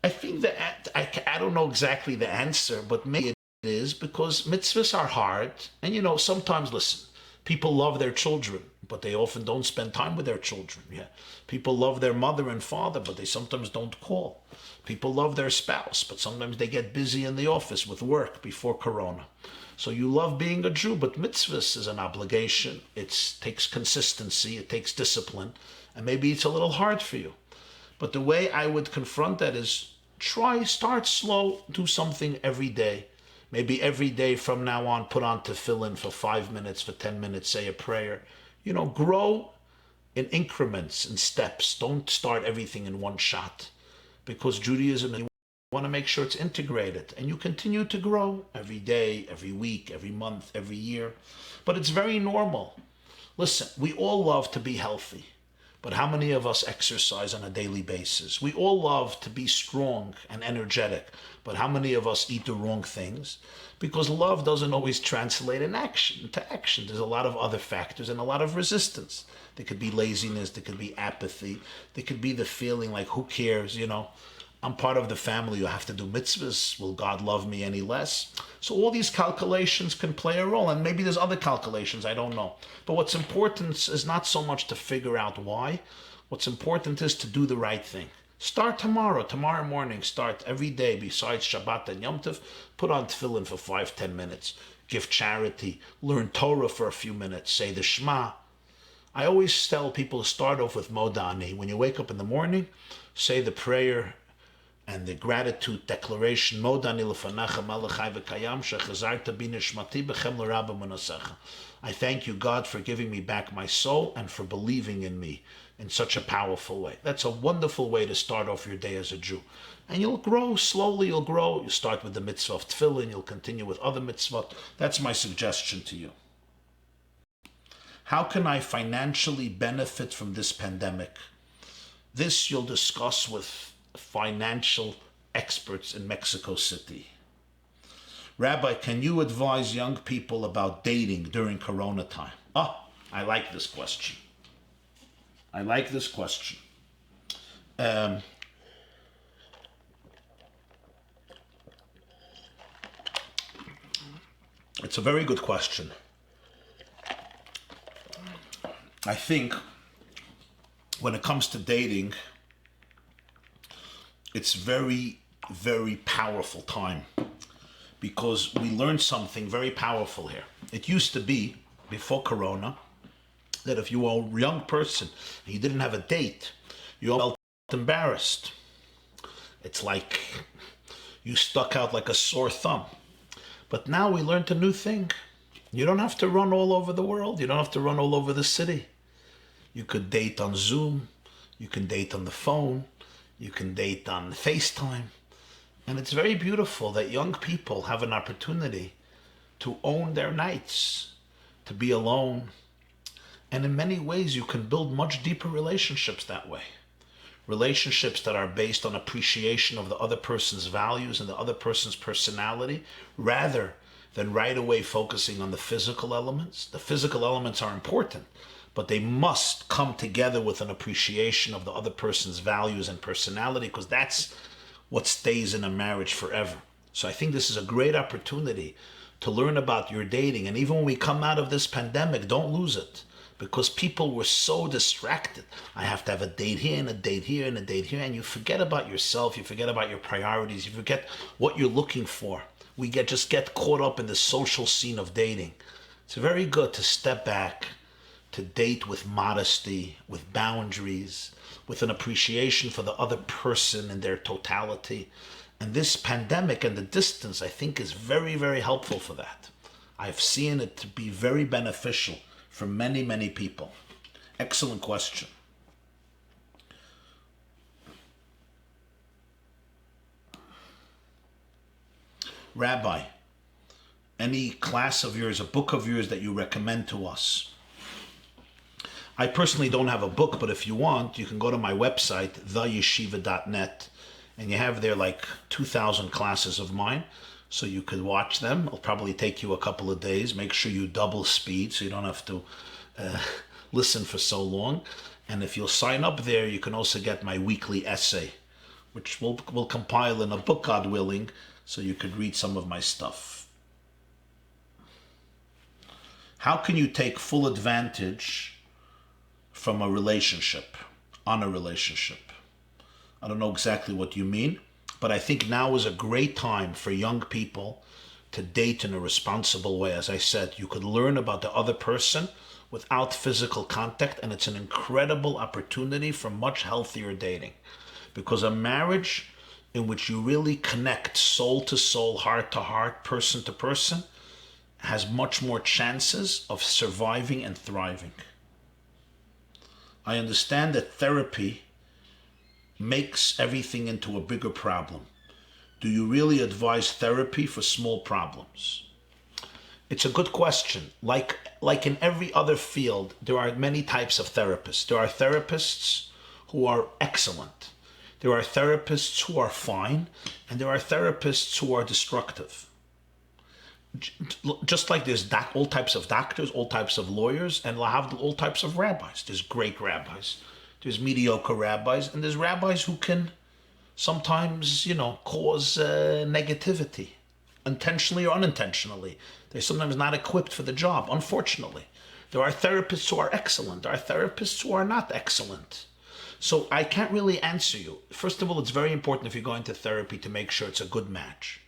I think that I don't know exactly the answer, but maybe it is because mitzvahs are hard. And sometimes, listen, people love their children, but they often don't spend time with their children. Yeah, people love their mother and father, but they sometimes don't call. People love their spouse, but sometimes they get busy in the office with work before Corona. So you love being a Jew, but mitzvahs is an obligation. It takes consistency, it takes discipline, and maybe it's a little hard for you. But the way I would confront that is start slow, do something every day. Maybe every day from now on, put on tefillin for 5 minutes, for 10 minutes, say a prayer. Grow in increments and steps. Don't start everything in one shot. Because Judaism, you want to make sure it's integrated. And you continue to grow every day, every week, every month, every year. But it's very normal. Listen, we all love to be healthy. But how many of us exercise on a daily basis? We all love to be strong and energetic. But how many of us eat the wrong things? because love doesn't always translate into action. There's a lot of other factors and a lot of resistance. There could be laziness, there could be apathy, there could be the feeling like, who cares, I'm part of the family, you have to do mitzvahs, will God love me any less? So all these calculations can play a role, and maybe there's other calculations, I don't know. But what's important is not so much to figure out why. What's important is to do the right thing. Start tomorrow morning, start every day besides Shabbat and Yom Tov, put on tefillin for 5-10 minutes, give charity, learn Torah for a few minutes, say the Shema. I always tell people to start off with Modani. When you wake up in the morning, say the prayer and the gratitude declaration, Modani l'fanacha malachai v'kayam shechazarta bi nishmati b'chem l'rabba manasecha. I thank you, God, for giving me back my soul and for believing in me in such a powerful way. That's a wonderful way to start off your day as a Jew. And you'll grow, slowly you'll grow. You start with the mitzvah of tefillin, you'll continue with other mitzvot. That's my suggestion to you. How can I financially benefit from this pandemic? This you'll discuss with financial experts in Mexico City. Rabbi, can you advise young people about dating during Corona time? I like this question. It's a very good question. I think when it comes to dating, it's very, very powerful time because we learned something very powerful here. It used to be, before Corona, that if you were a young person and you didn't have a date, you felt embarrassed. It's like you stuck out like a sore thumb. But now we learned a new thing. You don't have to run all over the world. You don't have to run all over the city. You could date on Zoom. You can date on the phone. You can date on FaceTime. And it's very beautiful that young people have an opportunity to own their nights, to be alone. And in many ways, you can build much deeper relationships that way. Relationships that are based on appreciation of the other person's values and the other person's personality, rather than right away focusing on the physical elements. The physical elements are important, but they must come together with an appreciation of the other person's values and personality, because that's what stays in a marriage forever. So I think this is a great opportunity to learn about your dating. And even when we come out of this pandemic, don't lose it. Because people were so distracted. I have to have a date here and a date here and a date here. And you forget about yourself. You forget about your priorities. You forget what you're looking for. We just get caught up in the social scene of dating. It's very good to step back, to date with modesty, with boundaries, with an appreciation for the other person in their totality. And this pandemic and the distance, I think, is very, very helpful for that. I've seen it to be very beneficial for many, many people. Excellent question. Rabbi, any class of yours, a book of yours that you recommend to us? I personally don't have a book, but if you want, you can go to my website, theyeshiva.net, and you have there like 2,000 classes of mine. So you could watch them. It'll probably take you a couple of days. Make sure you double speed so you don't have to listen for so long. And if you'll sign up there, you can also get my weekly essay, which we'll compile in a book, God willing, so you could read some of my stuff. How can you take full advantage from a relationship, on a relationship? I don't know exactly what you mean. But I think now is a great time for young people to date in a responsible way. As I said, you could learn about the other person without physical contact, and it's an incredible opportunity for much healthier dating. Because a marriage in which you really connect soul to soul, heart to heart, person to person, has much more chances of surviving and thriving. I understand that therapy makes everything into a bigger problem. Do you really advise therapy for small problems? It's a good question. Like in every other field, there are many types of therapists. There are therapists who are excellent. There are therapists who are fine, and there are therapists who are destructive. just like there's all types of doctors, all types of lawyers, and all types of rabbis. There's great rabbis, there's mediocre rabbis, and there's rabbis who can sometimes, cause negativity, intentionally or unintentionally. They're sometimes not equipped for the job, unfortunately. There are therapists who are excellent. There are therapists who are not excellent. So I can't really answer you. First of all, it's very important if you're going to therapy to make sure it's a good match.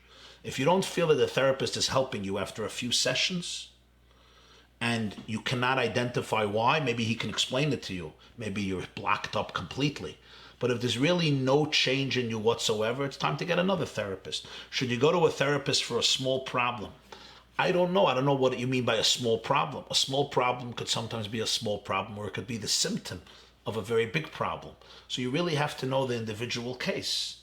If you don't feel that the therapist is helping you after a few sessions and you cannot identify why, maybe he can explain it to you. Maybe you're blocked up completely. But if there's really no change in you whatsoever, it's time to get another therapist. Should you go to a therapist for a small problem? I don't know. I don't know what you mean by a small problem. A small problem could sometimes be a small problem, or it could be the symptom of a very big problem. So you really have to know the individual case.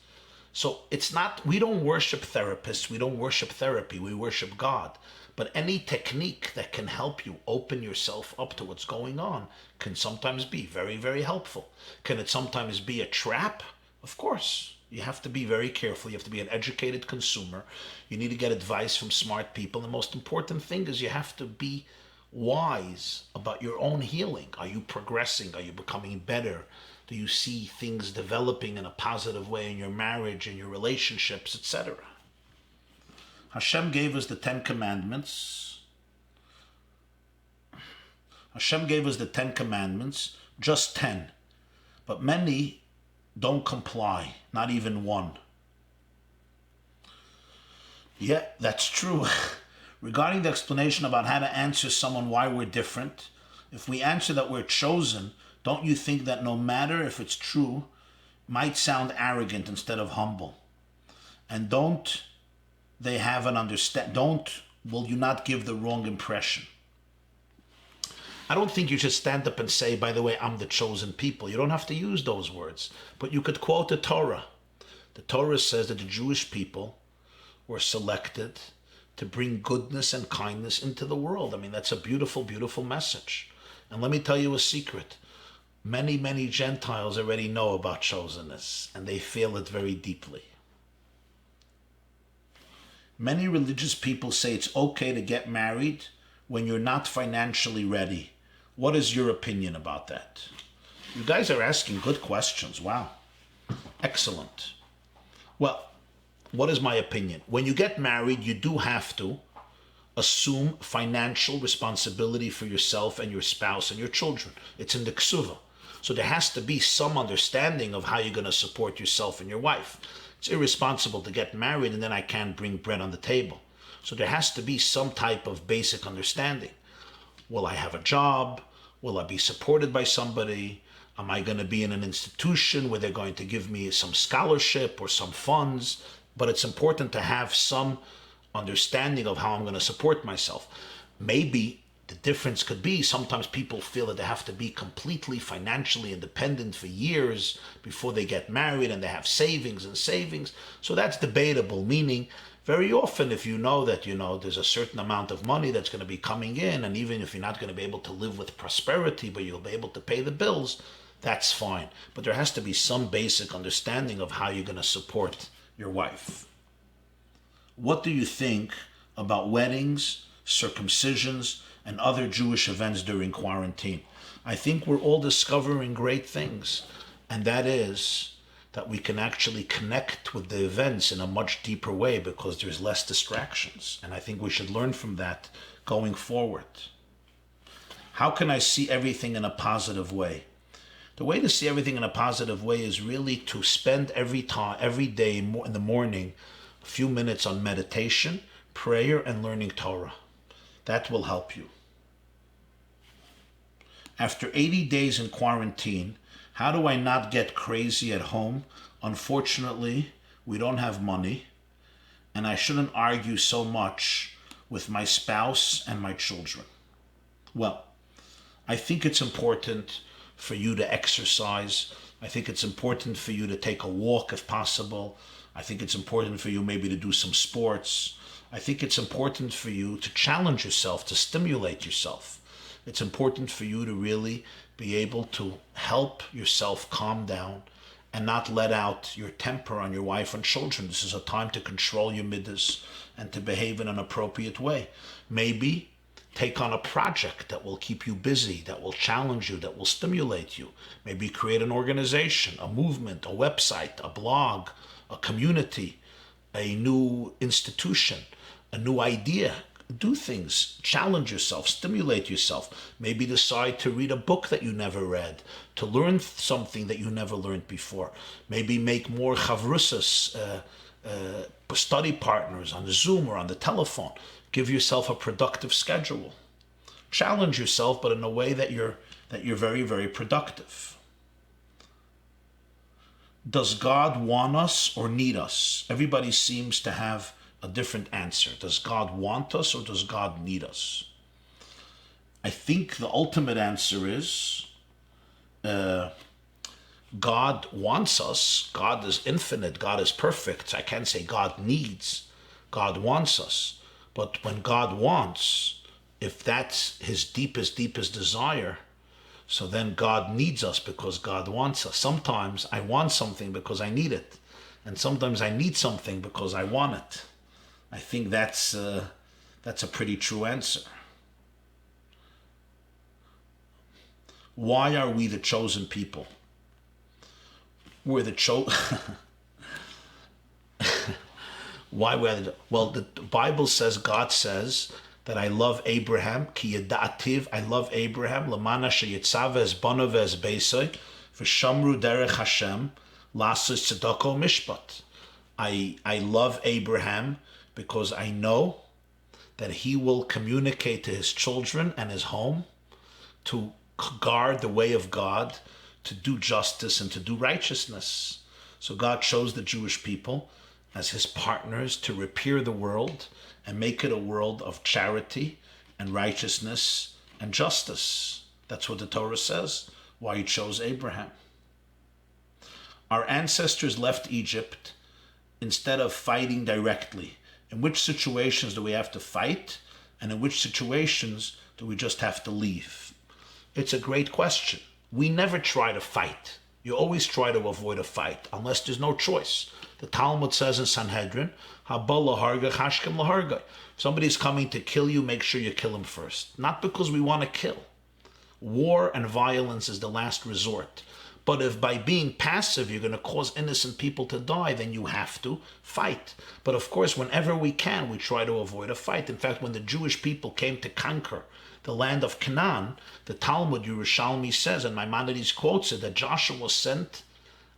So it's not, we don't worship therapists, we don't worship therapy, we worship God. But any technique that can help you open yourself up to what's going on can sometimes be very, very helpful. Can it sometimes be a trap? Of course. You have to be very careful. You have to be an educated consumer. You need to get advice from smart people. The most important thing is you have to be wise about your own healing. Are you progressing? Are you becoming better? Do you see things developing in a positive way in your marriage, in your relationships, etc.? Hashem gave us the 10 Commandments. Hashem gave us the 10 Commandments, just 10. But many don't comply, not even one. Yeah, that's true. Regarding the explanation about how to answer someone why we're different, if we answer that we're chosen, don't you think that no matter if it's true, might sound arrogant instead of humble? And don't they have an will you not give the wrong impression? I don't think you should stand up and say, by the way, I'm the chosen people. You don't have to use those words, but you could quote the Torah. The Torah says that the Jewish people were selected to bring goodness and kindness into the world. I mean, that's a beautiful, beautiful message. And let me tell you a secret. Many, many Gentiles already know about chosenness, and they feel it very deeply. Many religious people say it's okay to get married when you're not financially ready. What is your opinion about that? You guys are asking good questions. Wow. Excellent. Well, what is my opinion? When you get married, you do have to assume financial responsibility for yourself and your spouse and your children. It's in the ksuva. So there has to be some understanding of how you're going to support yourself and your wife. It's irresponsible to get married and then I can't bring bread on the table. So there has to be some type of basic understanding. Will I have a job? Will I be supported by somebody? Am I going to be in an institution where they're going to give me some scholarship or some funds? But it's important to have some understanding of how I'm going to support myself. Maybe the difference could be sometimes people feel that they have to be completely financially independent for years before they get married and they have savings and savings. So that's debatable, meaning very often if you know that, there's a certain amount of money that's going to be coming in, and even if you're not going to be able to live with prosperity, but you'll be able to pay the bills, that's fine. But there has to be some basic understanding of how you're going to support your wife. What do you think about weddings, circumcisions, and other Jewish events during quarantine? I think we're all discovering great things, and that is that we can actually connect with the events in a much deeper way because there's less distractions, and I think we should learn from that going forward. How can I see everything in a positive way? The way to see everything in a positive way is really to spend every day in the morning a few minutes on meditation, prayer, and learning Torah. That will help you. After 80 days in quarantine, how do I not get crazy at home? Unfortunately, we don't have money, and I shouldn't argue so much with my spouse and my children. Well, I think it's important for you to exercise. I think it's important for you to take a walk if possible. I think it's important for you maybe to do some sports. I think it's important for you to challenge yourself, to stimulate yourself. It's important for you to really be able to help yourself calm down and not let out your temper on your wife and children. This is a time to control your middas and to behave in an appropriate way. Maybe take on a project that will keep you busy, that will challenge you, that will stimulate you. Maybe create an organization, a movement, a website, a blog, a community, a new institution, a new idea. Do things, challenge yourself, stimulate yourself. Maybe decide to read a book that you never read, to learn something that you never learned before. Maybe make more chavrusas, study partners on the Zoom or on the telephone. Give yourself a productive schedule. Challenge yourself, but in a way that you're very, very productive. Does God want us or need us? Everybody seems to have a different answer. Does God want us or does God need us? I think the ultimate answer is God wants us. God is infinite. God is perfect. I can't say God needs. God wants us. But when God wants, if that's his deepest desire, so then God needs us because God wants us. Sometimes I want something because I need it. And sometimes I need something because I want it. I think that's a pretty true answer. Why are we the chosen people? We're the well, the Bible says, God says that I love Abraham, ki yada'ativ, I love Abraham, lamana sheyitzave es banav es beisai, v'shamru derech Hashem, lasis tzedako mishpat. I love Abraham because I know that he will communicate to his children and his home to guard the way of God, to do justice and to do righteousness. So God chose the Jewish people as his partners to repair the world and make it a world of charity and righteousness and justice. That's what the Torah says, why he chose Abraham. Our ancestors left Egypt instead of fighting directly. In which situations do we have to fight? And in which situations do we just have to leave? It's a great question. We never try to fight. You always try to avoid a fight, unless there's no choice. The Talmud says in Sanhedrin, Haba laharga chashkem laharga. If somebody's coming to kill you, make sure you kill him first. Not because we want to kill. War and violence is the last resort. But if by being passive you're going to cause innocent people to die, then you have to fight. But of course, whenever we can, we try to avoid a fight. In fact, when the Jewish people came to conquer the land of Canaan, the Talmud Yerushalmi says, and Maimonides quotes it, that Joshua sent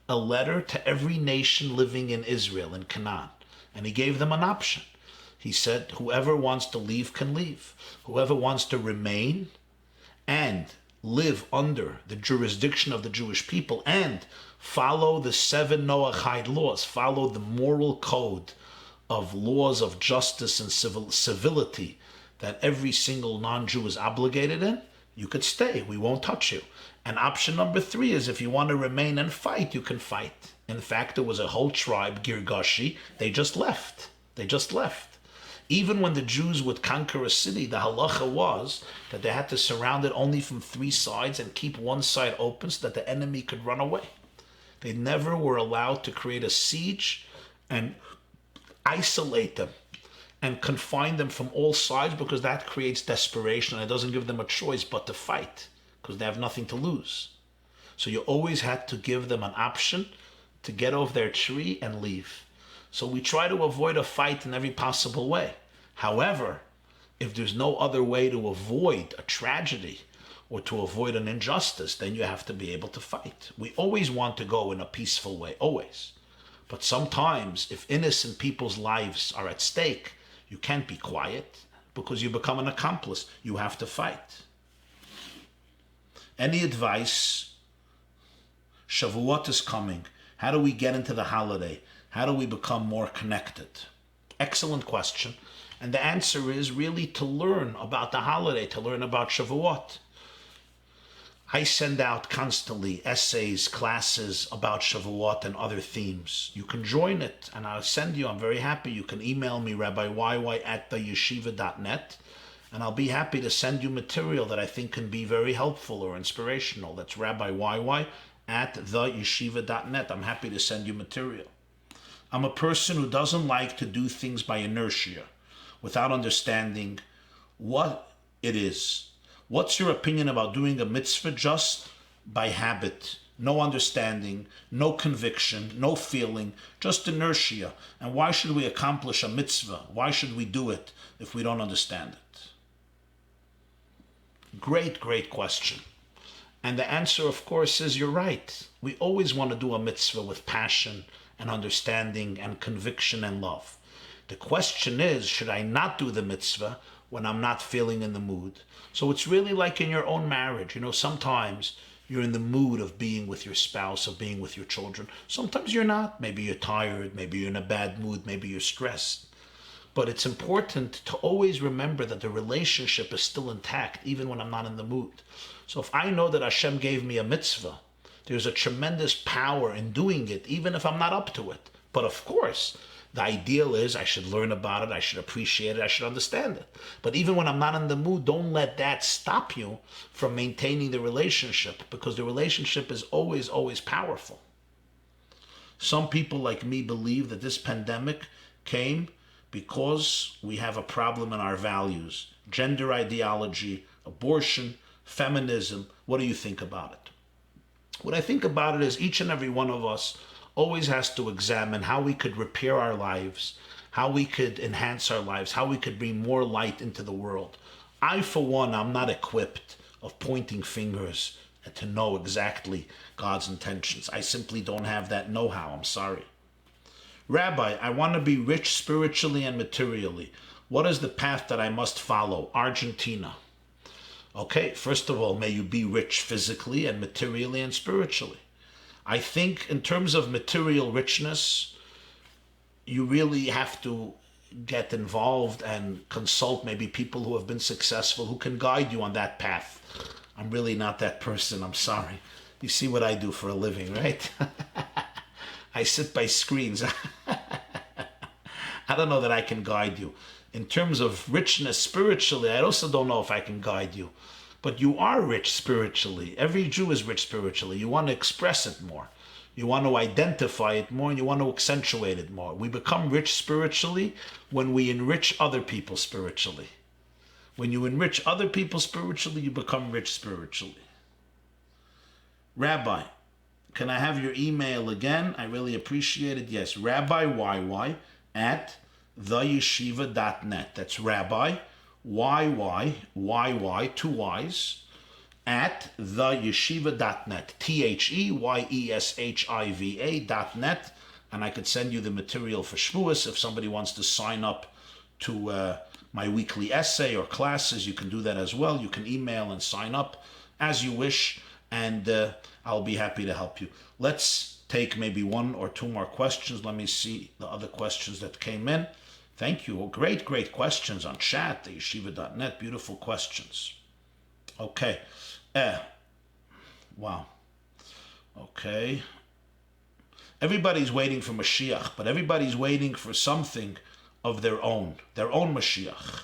a letter to every nation living in Israel, in Canaan. And he gave them an option. He said, whoever wants to leave can leave. Whoever wants to remain and live under the jurisdiction of the Jewish people and follow the 7 Noahide laws, follow the moral code of laws of justice and civility that every single non-Jew is obligated in, you could stay. We won't touch you. And option number 3 is if you want to remain and fight, you can fight. In fact, there was a whole tribe, Girgashi, they just left. Even when the Jews would conquer a city, the halacha was that they had to surround it only from 3 sides and keep one side open so that the enemy could run away. They never were allowed to create a siege and isolate them and confine them from all sides, because that creates desperation and it doesn't give them a choice but to fight because they have nothing to lose. So you always had to give them an option to get off their tree and leave. So we try to avoid a fight in every possible way. However, if there's no other way to avoid a tragedy or to avoid an injustice, then you have to be able to fight. We always want to go in a peaceful way, always. But sometimes, if innocent people's lives are at stake, you can't be quiet because you become an accomplice. You have to fight. Any advice? Shavuot is coming. How do we get into the holiday? How do we become more connected? Excellent question. And the answer is really to learn about the holiday, to learn about Shavuot. I send out constantly essays, classes about Shavuot and other themes. You can join it, and I'll send you. I'm very happy. You can email me, Rabbi YY at theyeshiva.net, and I'll be happy to send you material that I think can be very helpful or inspirational. That's Rabbi YY at theyeshiva.net. I'm happy to send you material. I'm a person who doesn't like to do things by inertia, without understanding what it is. What's your opinion about doing a mitzvah just by habit? No understanding, no conviction, no feeling, just inertia. And why should we accomplish a mitzvah? Why should we do it if we don't understand it? Great, great question. And the answer, of course, is you're right. We always want to do a mitzvah with passion and understanding and conviction and love. The question is, should I not do the mitzvah when I'm not feeling in the mood? So it's really like in your own marriage. Sometimes you're in the mood of being with your spouse, of being with your children. Sometimes you're not. Maybe you're tired, maybe you're in a bad mood, maybe you're stressed. But it's important to always remember that the relationship is still intact, even when I'm not in the mood. So if I know that Hashem gave me a mitzvah, there's a tremendous power in doing it, even if I'm not up to it. But of course, the ideal is I should learn about it, I should appreciate it, I should understand it. But even when I'm not in the mood, don't let that stop you from maintaining the relationship, because the relationship is always, always powerful. Some people like me believe that this pandemic came because we have a problem in our values. Gender ideology, abortion, feminism. What do you think about it? What I think about it is each and every one of us always has to examine how we could repair our lives, how we could enhance our lives, how we could bring more light into the world. I, for one, I'm not equipped of pointing fingers and to know exactly God's intentions. I simply don't have that know-how. I'm sorry. Rabbi, I want to be rich spiritually and materially. What is the path that I must follow? Argentina. Okay, first of all, may you be rich physically and materially and spiritually. I think in terms of material richness, you really have to get involved and consult maybe people who have been successful, who can guide you on that path. I'm really not that person, I'm sorry. You see what I do for a living, right? I sit by screens. I don't know that I can guide you. In terms of richness spiritually, I also don't know if I can guide you. But you are rich spiritually. Every Jew is rich spiritually. You want to express it more. You want to identify it more, and you want to accentuate it more. We become rich spiritually when we enrich other people spiritually. When you enrich other people spiritually, you become rich spiritually. Rabbi, can I have your email again? I really appreciate it. Yes, Rabbi YY at theyeshiva.net. That's Rabbi YY, two Y's, at theyeshiva.net. THEYESHIVA.net. And I could send you the material for Shavuos. If somebody wants to sign up to my weekly essay or classes, you can do that as well. You can email and sign up as you wish, and I'll be happy to help you. Let's take maybe one or two more questions. Let me see the other questions that came in. Thank you. Great, great questions on chat, the yeshiva.net. Beautiful questions. Okay. Wow. Okay. Everybody's waiting for Mashiach, but everybody's waiting for something of their own Mashiach.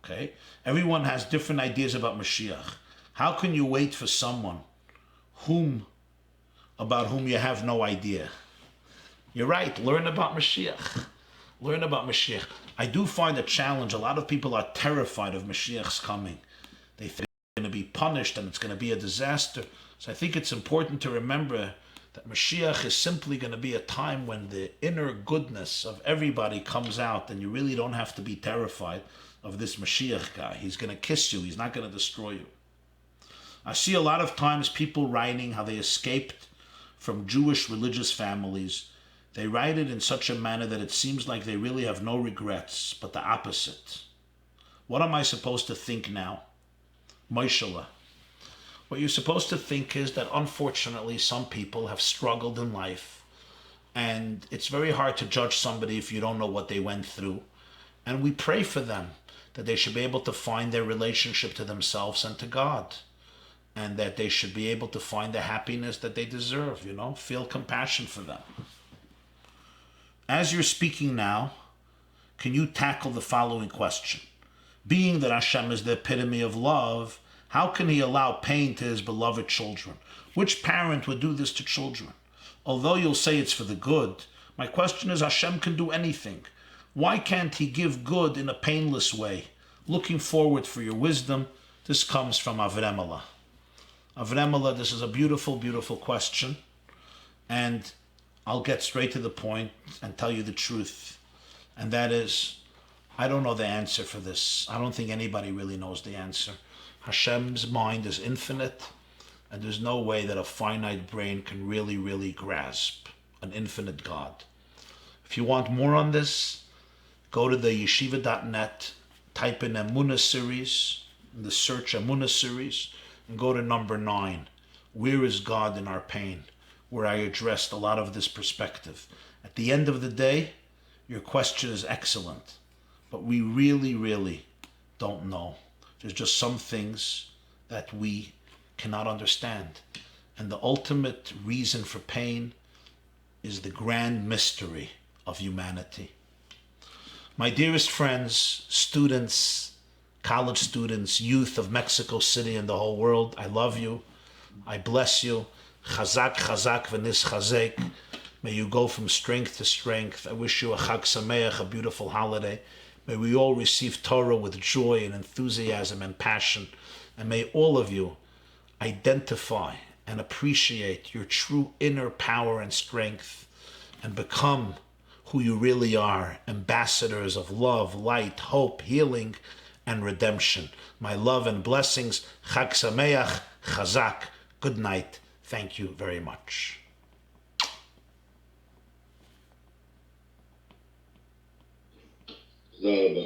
Okay? Everyone has different ideas about Mashiach. How can you wait for someone about whom you have no idea? You're right. Learn about Mashiach. Learn about Mashiach. I do find a challenge. A lot of people are terrified of Mashiach's coming. They think it's going to be punished and it's going to be a disaster. So I think it's important to remember that Mashiach is simply going to be a time when the inner goodness of everybody comes out, and you really don't have to be terrified of this Mashiach guy. He's going to kiss you. He's not going to destroy you. I see a lot of times people writing how they escaped from Jewish religious families. They write it in such a manner that it seems like they really have no regrets, but the opposite. What am I supposed to think now? Moishelah. What you're supposed to think is that unfortunately some people have struggled in life, and it's very hard to judge somebody if you don't know what they went through. And we pray for them, that they should be able to find their relationship to themselves and to God, and that they should be able to find the happiness that they deserve, feel compassion for them. As you're speaking now, can you tackle the following question? Being that Hashem is the epitome of love, How can he allow pain to his beloved children? Which parent would do this to children? Although you'll say it's for the good, my question is, Hashem can do anything. Why can't he give good in a painless way? Looking forward for your wisdom. This comes from Avremela. Avremela, this is a beautiful, beautiful question. And I'll get straight to the point and tell you the truth. And that is, I don't know the answer for this. I don't think anybody really knows the answer. Hashem's mind is infinite, and there's no way that a finite brain can really, really grasp an infinite God. If you want more on this, go to the yeshiva.net, type in Emunah series, in the search Emunah series, and go to number 9. Where is God in our pain? Where I addressed a lot of this perspective. At the end of the day, your question is excellent, but we really, really don't know. There's just some things that we cannot understand. And the ultimate reason for pain is the grand mystery of humanity. My dearest friends, students, college students, youth of Mexico City and the whole world, I love you. I bless you. Chazak, chazak, v'nis chazek. May you go from strength to strength. I wish you a Chag Sameach, a beautiful holiday. May we all receive Torah with joy and enthusiasm and passion. And may all of you identify and appreciate your true inner power and strength and become who you really are, ambassadors of love, light, hope, healing, and redemption. My love and blessings. Chag Sameach, Chazak. Good night. Thank you very much. תודה רבה.